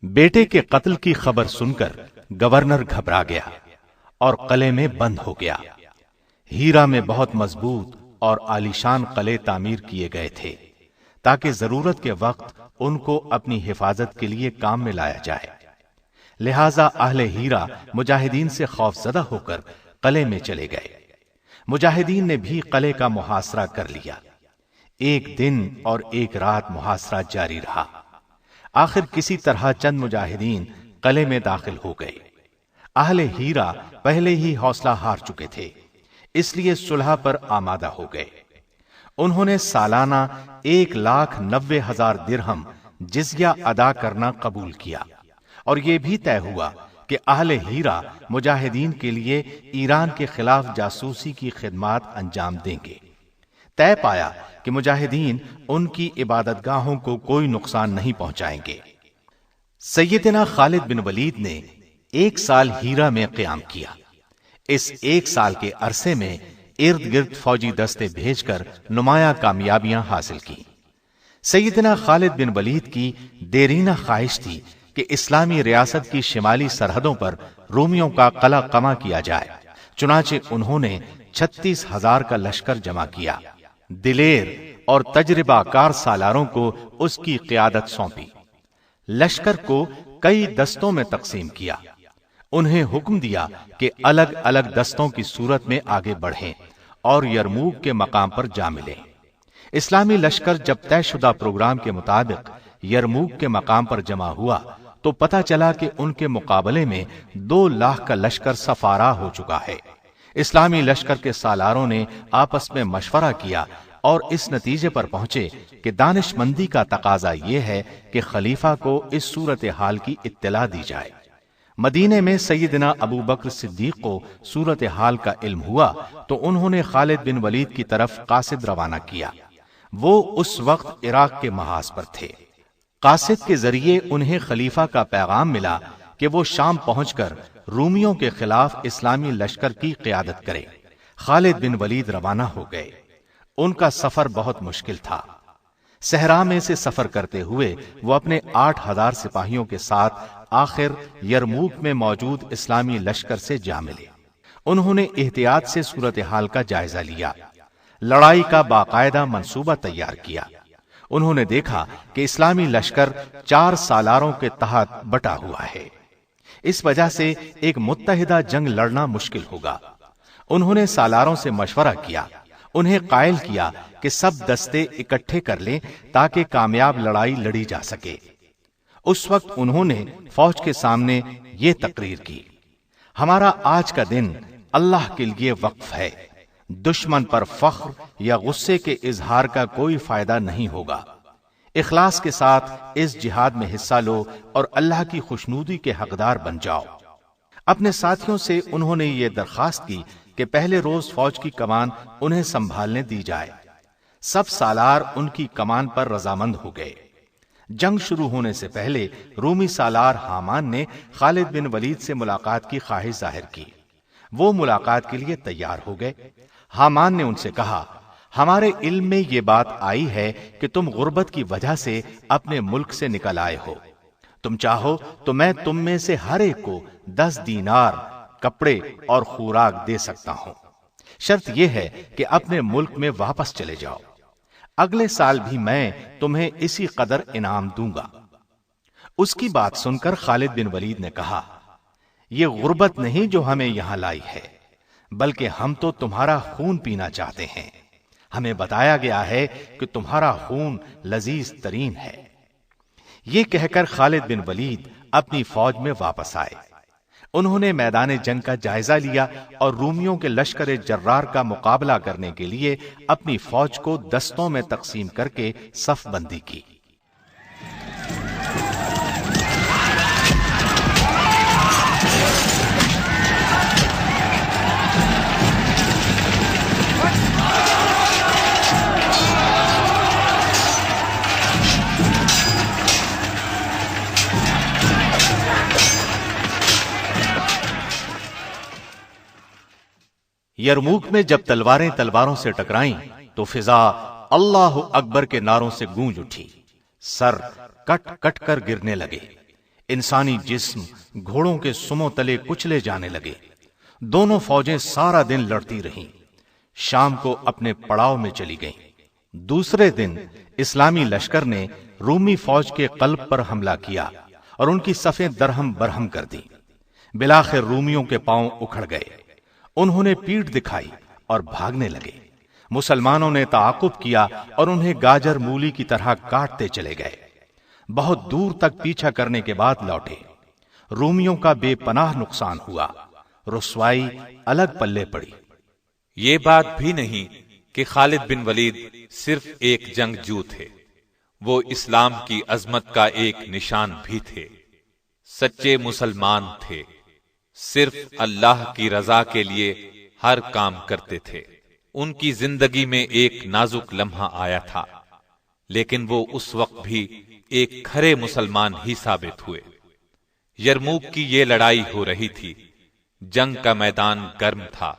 بیٹے کے قتل کی خبر سن کر گورنر گھبرا گیا اور قلعے میں بند ہو گیا۔ ہیرا میں بہت مضبوط اور عالیشان قلعے تعمیر کیے گئے تھے تاکہ ضرورت کے وقت ان کو اپنی حفاظت کے لیے کام میں لایا جائے۔ لہذا اہل ہیرا مجاہدین سے خوف زدہ ہو کر قلعے میں چلے گئے۔ مجاہدین نے بھی قلعے کا محاصرہ کر لیا۔ ایک دن اور ایک رات محاصرہ جاری رہا۔ آخر کسی طرح چند مجاہدین قلعے میں داخل ہو گئے۔ اہل ہیرا پہلے ہی حوصلہ ہار چکے تھے، اس لیے صلح پر آمادہ ہو گئے۔ انہوں نے سالانہ 1,90,000 درہم جزیہ ادا کرنا قبول کیا، اور یہ بھی طے ہوا کہ اہل ہیرا مجاہدین کے لیے ایران کے خلاف جاسوسی کی خدمات انجام دیں گے۔ طے پایا کہ مجاہدین ان کی عبادت گاہوں کو کوئی نقصان نہیں پہنچائیں گے۔ سیدنا خالد بن ولید نے 1 سال ہیرا میں قیام کیا۔ اس 1 سال کے عرصے میں ارد گرد فوجی دستے بھیج کر نمایاں کامیابیاں حاصل کی۔ سیدنا خالد بن ولید کی دیرینہ خواہش تھی کہ اسلامی ریاست کی شمالی سرحدوں پر رومیوں کا قلع قمع کیا جائے، چنانچہ انہوں نے 36,000 کا لشکر جمع کیا۔ دلیر اور تجربہ کار سالاروں کو اس کی قیادت سونپی۔ لشکر کو کئی دستوں میں تقسیم کیا۔ انہیں حکم دیا کہ الگ الگ دستوں کی صورت میں آگے بڑھیں اور یرموک کے مقام پر جا ملیں۔ اسلامی لشکر جب طے شدہ پروگرام کے مطابق یرموک کے مقام پر جمع ہوا تو پتہ چلا کہ ان کے مقابلے میں 2 لاکھ کا لشکر سفارا ہو چکا ہے۔ اسلامی لشکر کے سالاروں نے آپس میں مشورہ کیا اور اس نتیجے پر پہنچے کہ دانش مندی کا تقاضا یہ ہے کہ خلیفہ کو اس صورتحال کی اطلاع دی جائے۔ مدینے میں سیدنا ابو بکر صدیق کو صورتحال کا علم ہوا تو انہوں نے خالد بن ولید کی طرف قاصد روانہ کیا۔ وہ اس وقت عراق کے محاذ پر تھے۔ قاصد کے ذریعے انہیں خلیفہ کا پیغام ملا کہ وہ شام پہنچ کر رومیوں کے خلاف اسلامی لشکر کی قیادت کرے۔ خالد بن ولید روانہ ہو گئے۔ ان کا سفر بہت مشکل تھا۔ صحرا میں سے سفر کرتے ہوئے وہ اپنے 8,000 سپاہیوں کے ساتھ آخر یرموک میں موجود اسلامی لشکر سے جا ملے۔ انہوں نے احتیاط سے صورتحال کا جائزہ لیا، لڑائی کا باقاعدہ منصوبہ تیار کیا۔ انہوں نے دیکھا کہ اسلامی لشکر 4 سالاروں کے تحت بٹا ہوا ہے، اس وجہ سے ایک متحدہ جنگ لڑنا مشکل ہوگا۔ انہوں نے سالاروں سے مشورہ کیا، انہیں قائل کیا کہ سب دستے اکٹھے کر لیں تاکہ کامیاب لڑائی لڑی جا سکے۔ اس وقت انہوں نے فوج کے سامنے یہ تقریر کی: ہمارا آج کا دن اللہ کے لیے وقف ہے، دشمن پر فخر یا غصے کے اظہار کا کوئی فائدہ نہیں ہوگا۔ اخلاص کے ساتھ اس جہاد میں حصہ لو اور اللہ کی خوشنودی کے حقدار بن جاؤ۔ اپنے ساتھیوں سے انہوں نے یہ درخواست کی کہ پہلے روز فوج کی کمان انہیں سنبھالنے دی جائے۔ سب سالار ان کی کمان پر رضامند ہو گئے۔ جنگ شروع ہونے سے پہلے رومی سالار حامان نے خالد بن ولید سے ملاقات کی خواہش ظاہر کی۔ وہ ملاقات کے لیے تیار ہو گئے۔ حامان نے ان سے کہا، ہمارے علم میں یہ بات آئی ہے کہ تم غربت کی وجہ سے اپنے ملک سے نکل آئے ہو۔ تم چاہو تو میں تم میں سے ہر ایک کو 10 دینار کپڑے اور خوراک دے سکتا ہوں، شرط یہ ہے کہ اپنے ملک میں واپس چلے جاؤ۔ اگلے سال بھی میں تمہیں اسی قدر انعام دوں گا۔ اس کی بات سن کر خالد بن ولید نے کہا، یہ غربت نہیں جو ہمیں یہاں لائی ہے، بلکہ ہم تو تمہارا خون پینا چاہتے ہیں۔ ہمیں بتایا گیا ہے کہ تمہارا خون لذیذ ترین ہے۔ یہ کہہ کر خالد بن ولید اپنی فوج میں واپس آئے۔ انہوں نے میدان جنگ کا جائزہ لیا اور رومیوں کے لشکر جرار کا مقابلہ کرنے کے لیے اپنی فوج کو دستوں میں تقسیم کر کے صف بندی کی۔ یرموک میں جب تلواریں تلواروں سے ٹکرائیں تو فضا اللہ اکبر کے نعروں سے گونج اٹھی، سر کٹ کٹ کر گرنے لگے، انسانی جسم گھوڑوں کے سموں تلے کچلے جانے لگے۔ دونوں فوجیں سارا دن لڑتی رہیں، شام کو اپنے پڑاؤ میں چلی گئیں۔ دوسرے دن اسلامی لشکر نے رومی فوج کے قلب پر حملہ کیا اور ان کی صفیں درہم برہم کر دیں۔ بلاخر رومیوں کے پاؤں اکھڑ گئے، انہوں نے پیٹھ دکھائی اور بھاگنے لگے۔ مسلمانوں نے تعاقب کیا اور انہیں گاجر مولی کی طرح کاٹتے چلے گئے۔ بہت دور تک پیچھا کرنے کے بعد لوٹے۔ رومیوں کا بے پناہ نقصان ہوا، رسوائی الگ پلے پڑی۔ یہ بات بھی نہیں کہ خالد بن ولید صرف ایک جنگجو تھے، وہ اسلام کی عظمت کا ایک نشان بھی تھے۔ سچے مسلمان تھے، صرف اللہ کی رضا کے لیے ہر کام کرتے تھے۔ ان کی زندگی میں ایک نازک لمحہ آیا تھا، لیکن وہ اس وقت بھی ایک کھرے مسلمان ہی ثابت ہوئے۔ یرموک کی یہ لڑائی ہو رہی تھی، جنگ کا میدان گرم تھا۔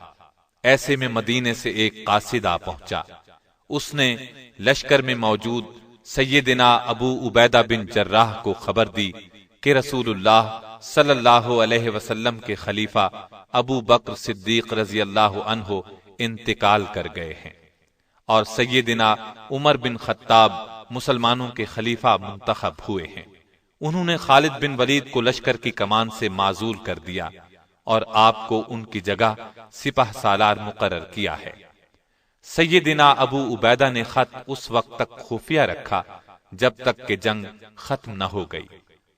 ایسے میں مدینے سے ایک قاصد آ پہنچا۔ اس نے لشکر میں موجود سیدنا ابو عبیدہ بن جراح کو خبر دی کہ رسول اللہ صلی اللہ علیہ وسلم کے خلیفہ ابو بکر صدیق رضی اللہ عنہ انتقال کر گئے ہیں اور سیدنا عمر بن خطاب مسلمانوں کے خلیفہ منتخب ہوئے ہیں۔ انہوں نے خالد بن ولید کو لشکر کی کمان سے معزول کر دیا اور آپ کو ان کی جگہ سپہ سالار مقرر کیا ہے۔ سیدنا ابو عبیدہ نے خط اس وقت تک خفیہ رکھا جب تک کہ جنگ ختم نہ ہو گئی۔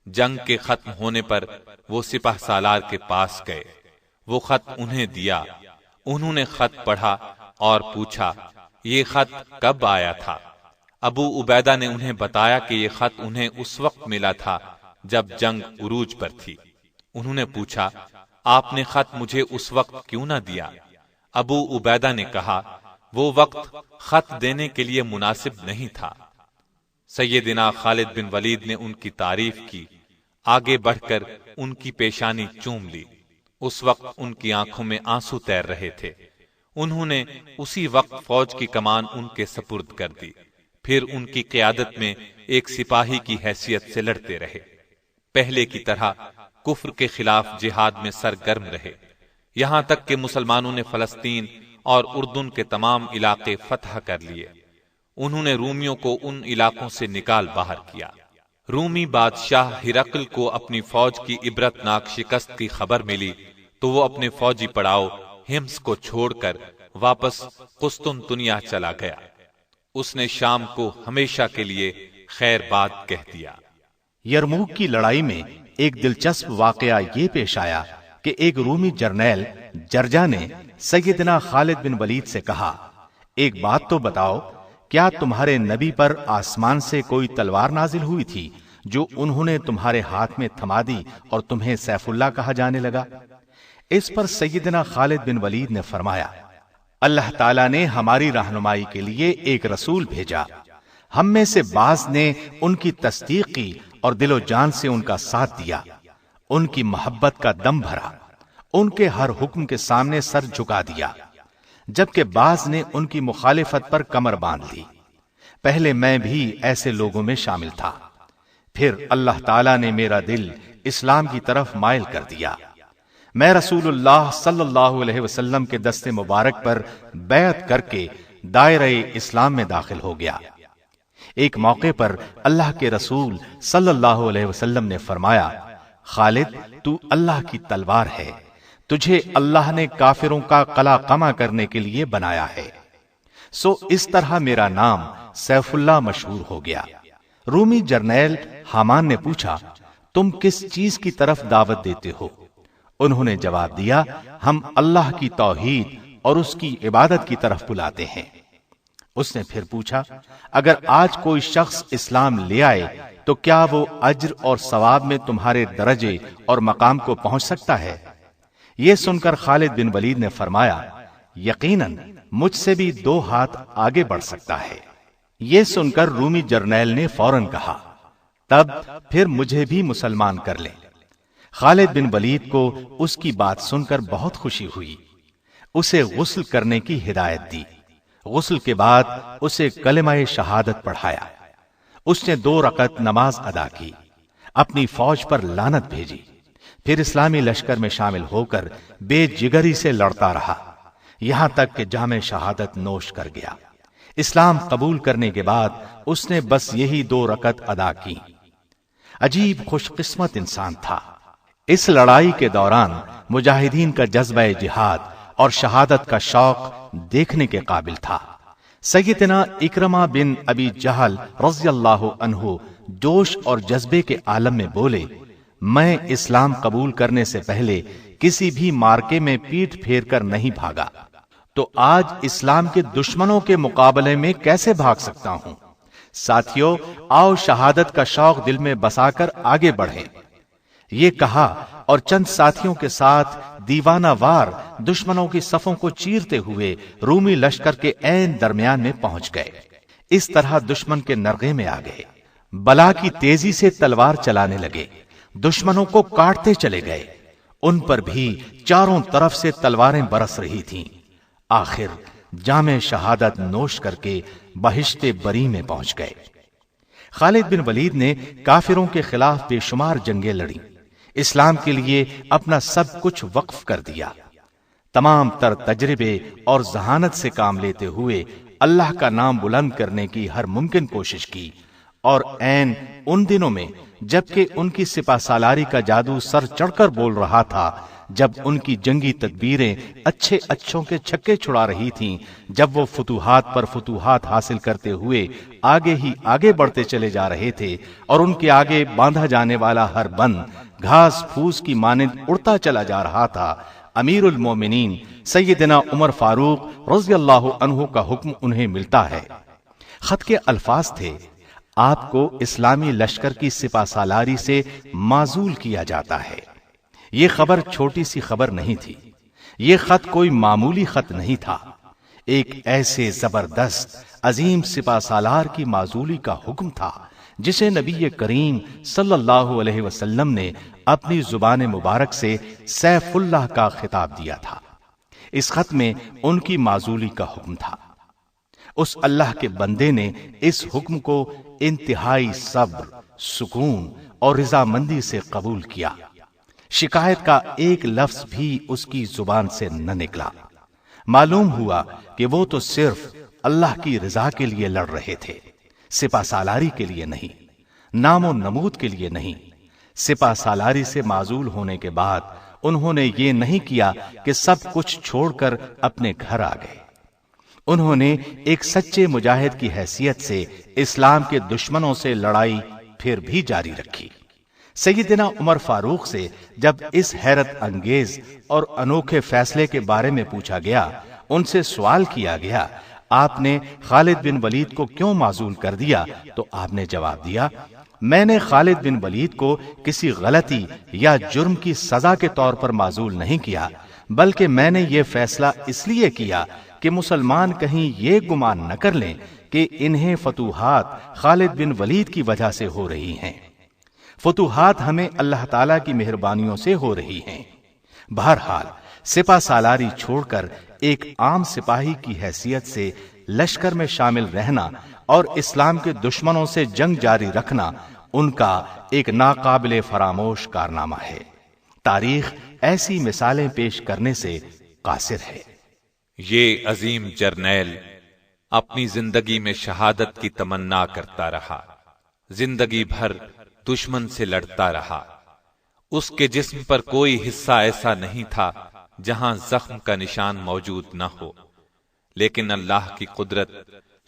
جنگ کے ختم ہونے پر وہ سپہ سالار کے پاس گئے، وہ خط انہیں دیا۔ انہوں نے خط پڑھا اور پوچھا، یہ خط کب آیا تھا؟ ابو عبیدہ نے انہیں بتایا کہ یہ خط انہیں اس وقت ملا تھا جب جنگ عروج پر تھی۔ انہوں نے پوچھا، آپ نے خط مجھے اس وقت کیوں نہ دیا؟ ابو عبیدہ نے کہا، وہ وقت خط دینے کے لیے مناسب نہیں تھا۔ سیدنا خالد بن ولید نے ان کی تعریف کی، آگے بڑھ کر ان کی پیشانی چوم لی۔ اس وقت ان کی آنکھوں میں آنسو تیر رہے تھے۔ انہوں نے اسی وقت فوج کی کمان ان کے سپرد کر دی، پھر ان کی قیادت میں ایک سپاہی کی حیثیت سے لڑتے رہے۔ پہلے کی طرح کفر کے خلاف جہاد میں سرگرم رہے، یہاں تک کہ مسلمانوں نے فلسطین اور اردن کے تمام علاقے فتح کر لیے۔ انہوں نے رومیوں کو ان علاقوں سے نکال باہر کیا۔ رومی بادشاہ ہرقل کو اپنی فوج کی عبرتناک شکست کی خبر ملی تو وہ اپنے فوجی پڑاؤ ہمس کو چھوڑ کر واپس قسطنطنیہ چلا گیا۔ اس نے شام کو ہمیشہ کے لیے خیر باد کہہ دیا۔ یرموک کی لڑائی میں ایک دلچسپ واقعہ یہ پیش آیا کہ ایک رومی جرنیل جرجا نے سیدنا خالد بن ولید سے کہا، ایک بات تو بتاؤ، کیا تمہارے نبی پر آسمان سے کوئی تلوار نازل ہوئی تھی جو انہوں نے تمہارے ہاتھ میں تھما دی اور تمہیں سیف اللہ کہا جانے لگا؟ اس پر سیدنا خالد بن ولید نے فرمایا، اللہ تعالیٰ نے ہماری رہنمائی کے لیے ایک رسول بھیجا، ہم میں سے بعض نے ان کی تصدیق کی اور دل و جان سے ان کا ساتھ دیا، ان کی محبت کا دم بھرا، ان کے ہر حکم کے سامنے سر جھکا دیا، جبکہ بعض نے ان کی مخالفت پر کمر باندھ لی۔ پہلے میں بھی ایسے لوگوں میں شامل تھا، پھر اللہ تعالیٰ نے میرا دل اسلام کی طرف مائل کر دیا۔ میں رسول اللہ صلی اللہ علیہ وسلم کے دست مبارک پر بیعت کر کے دائرہ اسلام میں داخل ہو گیا۔ ایک موقع پر اللہ کے رسول صلی اللہ علیہ وسلم نے فرمایا، خالد تو اللہ کی تلوار ہے، تجھے اللہ نے کافروں کا قلع قمع کرنے کے لیے بنایا ہے۔ سو اس طرح میرا نام سیف اللہ مشہور ہو گیا۔ رومی جرنیل حامان نے پوچھا، تم کس چیز کی طرف دعوت دیتے ہو؟ انہوں نے جواب دیا، ہم اللہ کی توحید اور اس کی عبادت کی طرف بلاتے ہیں۔ اس نے پھر پوچھا، اگر آج کوئی شخص اسلام لے آئے تو کیا وہ اجر اور ثواب میں تمہارے درجے اور مقام کو پہنچ سکتا ہے؟ یہ سن کر خالد بن ولید نے فرمایا، یقیناً مجھ سے بھی 2 ہاتھ آگے بڑھ سکتا ہے۔ یہ سن کر رومی جرنیل نے فوراً کہا، تب پھر مجھے بھی مسلمان کر لیں۔ خالد بن ولید کو اس کی بات سن کر بہت خوشی ہوئی، اسے غسل کرنے کی ہدایت دی۔ غسل کے بعد اسے کلمہ شہادت پڑھایا۔ اس نے 2 رکعت نماز ادا کی، اپنی فوج پر لعنت بھیجی، پھر اسلامی لشکر میں شامل ہو کر بے جگری سے لڑتا رہا، یہاں تک کہ جام شہادت نوش کر گیا۔ اسلام قبول کرنے کے بعد اس نے بس یہی 2 رکعت ادا کی۔ عجیب خوش قسمت انسان تھا۔ اس لڑائی کے دوران مجاہدین کا جذبہ جہاد اور شہادت کا شوق دیکھنے کے قابل تھا۔ سیدنا اکرمہ بن ابی جہل رضی اللہ عنہ جوش اور جذبے کے عالم میں بولے، میں اسلام قبول کرنے سے پہلے کسی بھی مارکے میں پیٹھ پھیر کر نہیں بھاگا، تو آج اسلام کے دشمنوں کے مقابلے میں کیسے بھاگ سکتا ہوں؟ ساتھیو، آؤ شہادت کا شوق دل میں بسا کر آگے بڑھیں۔ یہ کہا اور چند ساتھیوں کے ساتھ دیوانہ وار دشمنوں کی صفوں کو چیرتے ہوئے رومی لشکر کے عین درمیان میں پہنچ گئے۔ اس طرح دشمن کے نرغے میں آ گئے، بلا کی تیزی سے تلوار چلانے لگے، دشمنوں کو کاٹتے چلے گئے، ان پر بھی چاروں طرف سے تلواریں برس رہی تھیں۔ آخر جام شہادت نوش کر کے بہشت بری میں پہنچ گئے۔ خالد بن ولید نے کافروں کے خلاف بے شمار جنگیں لڑیں، اسلام کے لیے اپنا سب کچھ وقف کر دیا۔ تمام تر تجربے اور ذہانت سے کام لیتے ہوئے اللہ کا نام بلند کرنے کی ہر ممکن کوشش کی، اور عین ان دنوں میں جبکہ ان کی سپہ سالاری کا جادو سر چڑھ کر بول رہا تھا، جب ان کی جنگی تدبیریں اچھے اچھوں کے چھکے چھڑا رہی تھیں، جب وہ فتوحات پر فتوحات حاصل کرتے ہوئے آگے ہی آگے بڑھتے چلے جا رہے تھے، اور ان کے آگے باندھا جانے والا ہر بند گھاس پھوس کی مانند اڑتا چلا جا رہا تھا، امیر المومنین سیدنا عمر فاروق رضی اللہ عنہ کا حکم انہیں ملتا ہے۔ خط کے الفاظ تھے، آپ کو اسلامی لشکر کی سپہ سالاری سے معزول کیا جاتا ہے۔ یہ خبر چھوٹی سی خبر نہیں تھی، یہ خط کوئی معمولی خط نہیں تھا، ایک ایسے زبردست عظیم سپہ سالار کی معزولی کا حکم تھا جسے نبی کریم صلی اللہ علیہ وسلم نے اپنی زبان مبارک سے سیف اللہ کا خطاب دیا تھا۔ اس خط میں ان کی معزولی کا حکم تھا۔ اس اللہ کے بندے نے اس حکم کو انتہائی صبر، سکون اور رضامندی سے قبول کیا۔ شکایت کا ایک لفظ بھی اس کی زبان سے نہ نکلا۔ معلوم ہوا کہ وہ تو صرف اللہ کی رضا کے لیے لڑ رہے تھے، سپہ سالاری کے لیے نہیں، نام و نمود کے لیے نہیں۔ سپہ سالاری سے معزول ہونے کے بعد انہوں نے یہ نہیں کیا کہ سب کچھ چھوڑ کر اپنے گھر آ گئے۔ انہوں نے ایک سچے مجاہد کی حیثیت سے اسلام کے دشمنوں سے لڑائی پھر بھی جاری رکھی۔ سیدنا عمر فاروق سے جب اس حیرت انگیز اور انوکھے فیصلے کے بارے میں پوچھا گیا، ان سے سوال کیا گیا، آپ نے خالد بن ولید کو کیوں معزول کر دیا؟ تو آپ نے جواب دیا، میں نے خالد بن ولید کو کسی غلطی یا جرم کی سزا کے طور پر معزول نہیں کیا، بلکہ میں نے یہ فیصلہ اس لیے کیا کہ کہ مسلمان کہیں یہ گمان نہ کر لیں کہ انہیں فتوحات خالد بن ولید کی وجہ سے ہو رہی ہیں۔ فتوحات ہمیں اللہ تعالیٰ کی مہربانیوں سے ہو رہی ہیں۔ بہرحال سپہ سالاری چھوڑ کر ایک عام سپاہی کی حیثیت سے لشکر میں شامل رہنا اور اسلام کے دشمنوں سے جنگ جاری رکھنا ان کا ایک ناقابل فراموش کارنامہ ہے۔ تاریخ ایسی مثالیں پیش کرنے سے قاصر ہے۔ یہ عظیم جرنیل اپنی زندگی میں شہادت کی تمنا کرتا رہا، زندگی بھر دشمن سے لڑتا رہا۔ اس کے جسم پر کوئی حصہ ایسا نہیں تھا جہاں زخم کا نشان موجود نہ ہو، لیکن اللہ کی قدرت،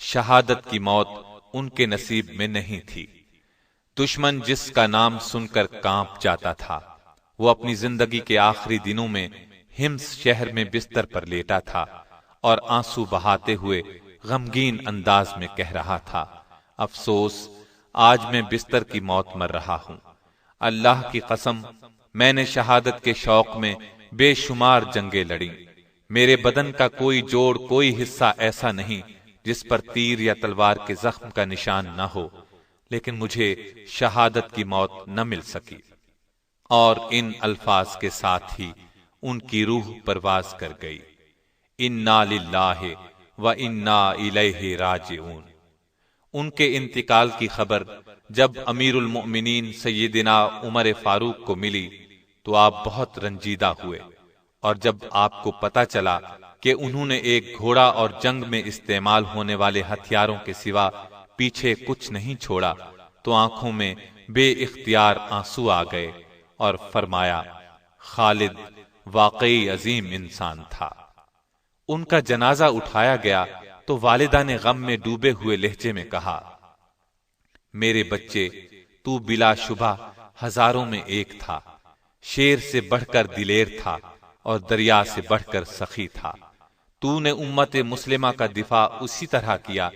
شہادت کی موت ان کے نصیب میں نہیں تھی۔ دشمن جس کا نام سن کر کانپ جاتا تھا، وہ اپنی زندگی کے آخری دنوں میں ہمس شہر میں بستر پر لیٹا تھا اور آنسو بہاتے ہوئے غمگین انداز میں کہہ رہا تھا، افسوس، آج میں بستر کی موت مر رہا ہوں۔ اللہ کی قسم، میں نے شہادت کے شوق میں بے شمار جنگیں لڑیں۔ میرے بدن کا کوئی جوڑ، کوئی حصہ ایسا نہیں جس پر تیر یا تلوار کے زخم کا نشان نہ ہو، لیکن مجھے شہادت کی موت نہ مل سکی۔ اور ان الفاظ کے ساتھ ہی ان کی روح پرواز کر گئی۔ انا للہ و انا الیہ راجعون۔ ان کے انتقال کی خبر جب امیر المؤمنین سیدنا عمر فاروق کو ملی تو آپ بہت رنجیدہ ہوئے، اور جب آپ کو پتہ چلا کہ انہوں نے ایک گھوڑا اور جنگ میں استعمال ہونے والے ہتھیاروں کے سوا پیچھے کچھ نہیں چھوڑا تو آنکھوں میں بے اختیار آنسو آ گئے اور فرمایا، خالد واقعی عظیم انسان تھا۔ ان کا جنازہ اٹھایا گیا تو والدہ نے غم میں ڈوبے ہوئے لہجے میں کہا، میرے بچے، تو بلا شبہ ہزاروں میں ایک تھا، شیر سے بڑھ کر دلیر تھا اور دریا سے بڑھ کر سخی تھا۔ تو نے امت مسلمہ کا دفاع اسی طرح کیا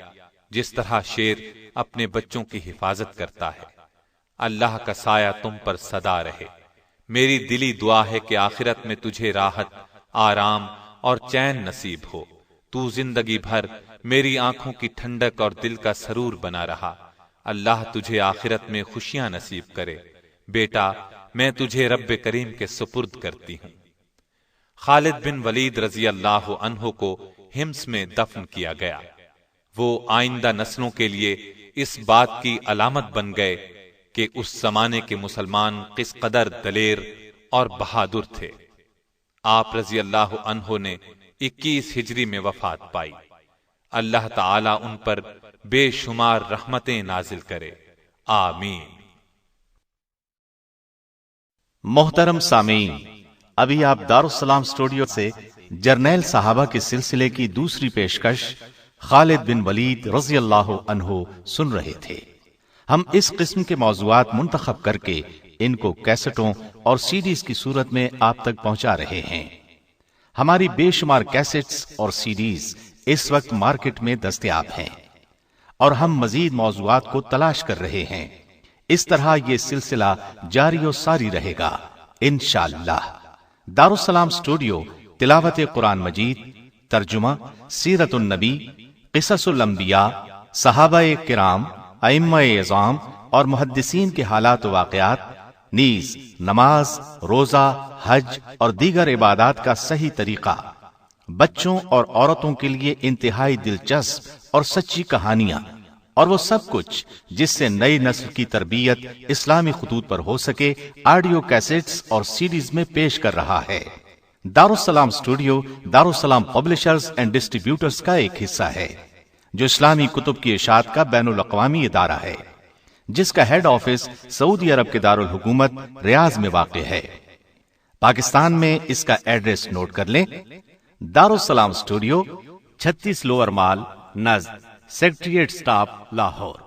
جس طرح شیر اپنے بچوں کی حفاظت کرتا ہے۔ اللہ کا سایہ تم پر سدا رہے۔ میری دلی دعا ہے کہ آخرت میں تجھے راحت، آرام اور چین نصیب ہو۔ تو زندگی بھر میری آنکھوں کی ٹھنڈک اور دل کا سرور بنا رہا۔ اللہ تجھے آخرت میں خوشیاں نصیب کرے۔ بیٹا، میں تجھے رب کریم کے سپرد کرتی ہوں۔ خالد بن ولید رضی اللہ عنہ کو ہمس میں دفن کیا گیا۔ وہ آئندہ نسلوں کے لیے اس بات کی علامت بن گئے کہ اس زمانے کے مسلمان کس قدر دلیر اور بہادر تھے۔ آپ رضی اللہ عنہ نے 21 ہجری میں وفات پائی۔ اللہ تعالیٰ ان پر بے شمار رحمتیں نازل کرے، آمین۔ محترم سامعین، ابھی آپ دارالسلام اسٹوڈیو سے جرنیل صحابہ کے سلسلے کی دوسری پیشکش خالد بن ولید رضی اللہ عنہ سن رہے تھے۔ ہم اس قسم کے موضوعات منتخب کر کے ان کو کیسٹوں اور سی ڈیز کی صورت میں آپ تک پہنچا رہے ہیں۔ ہماری بے شمار کیسٹس اور سی ڈیز اس وقت مارکیٹ میں دستیاب ہیں اور ہم مزید موضوعات کو تلاش کر رہے ہیں۔ اس طرح یہ سلسلہ جاری و ساری رہے گا انشاءاللہ۔ دارالسلام اسٹوڈیو تلاوت قرآن مجید، ترجمہ، سیرت النبی، قصص الانبیاء، صحابہ کرام، ائمہ اعظام اور محدثین کے حالات و واقعات، نیز نماز، روزہ، حج اور دیگر عبادات کا صحیح طریقہ، بچوں اور عورتوں کے لیے انتہائی دلچسپ اور سچی کہانیاں، اور وہ سب کچھ جس سے نئی نسل کی تربیت اسلامی خطوط پر ہو سکے، آڈیو کیسٹس اور سیڈیز میں پیش کر رہا ہے۔ دارالسلام اسٹوڈیو دارالسلام پبلشرز اینڈ ڈسٹریبیوٹرز کا ایک حصہ ہے، جو اسلامی کتب کی اشاعت کا بین الاقوامی ادارہ ہے، جس کا ہیڈ آفس سعودی عرب کے دارالحکومت ریاض میں واقع ہے۔ پاکستان میں اس کا ایڈریس نوٹ کر لیں: دارالسلام اسٹوڈیو، 36 لوور مال، نزد سیکریٹریٹ سٹاف، لاہور۔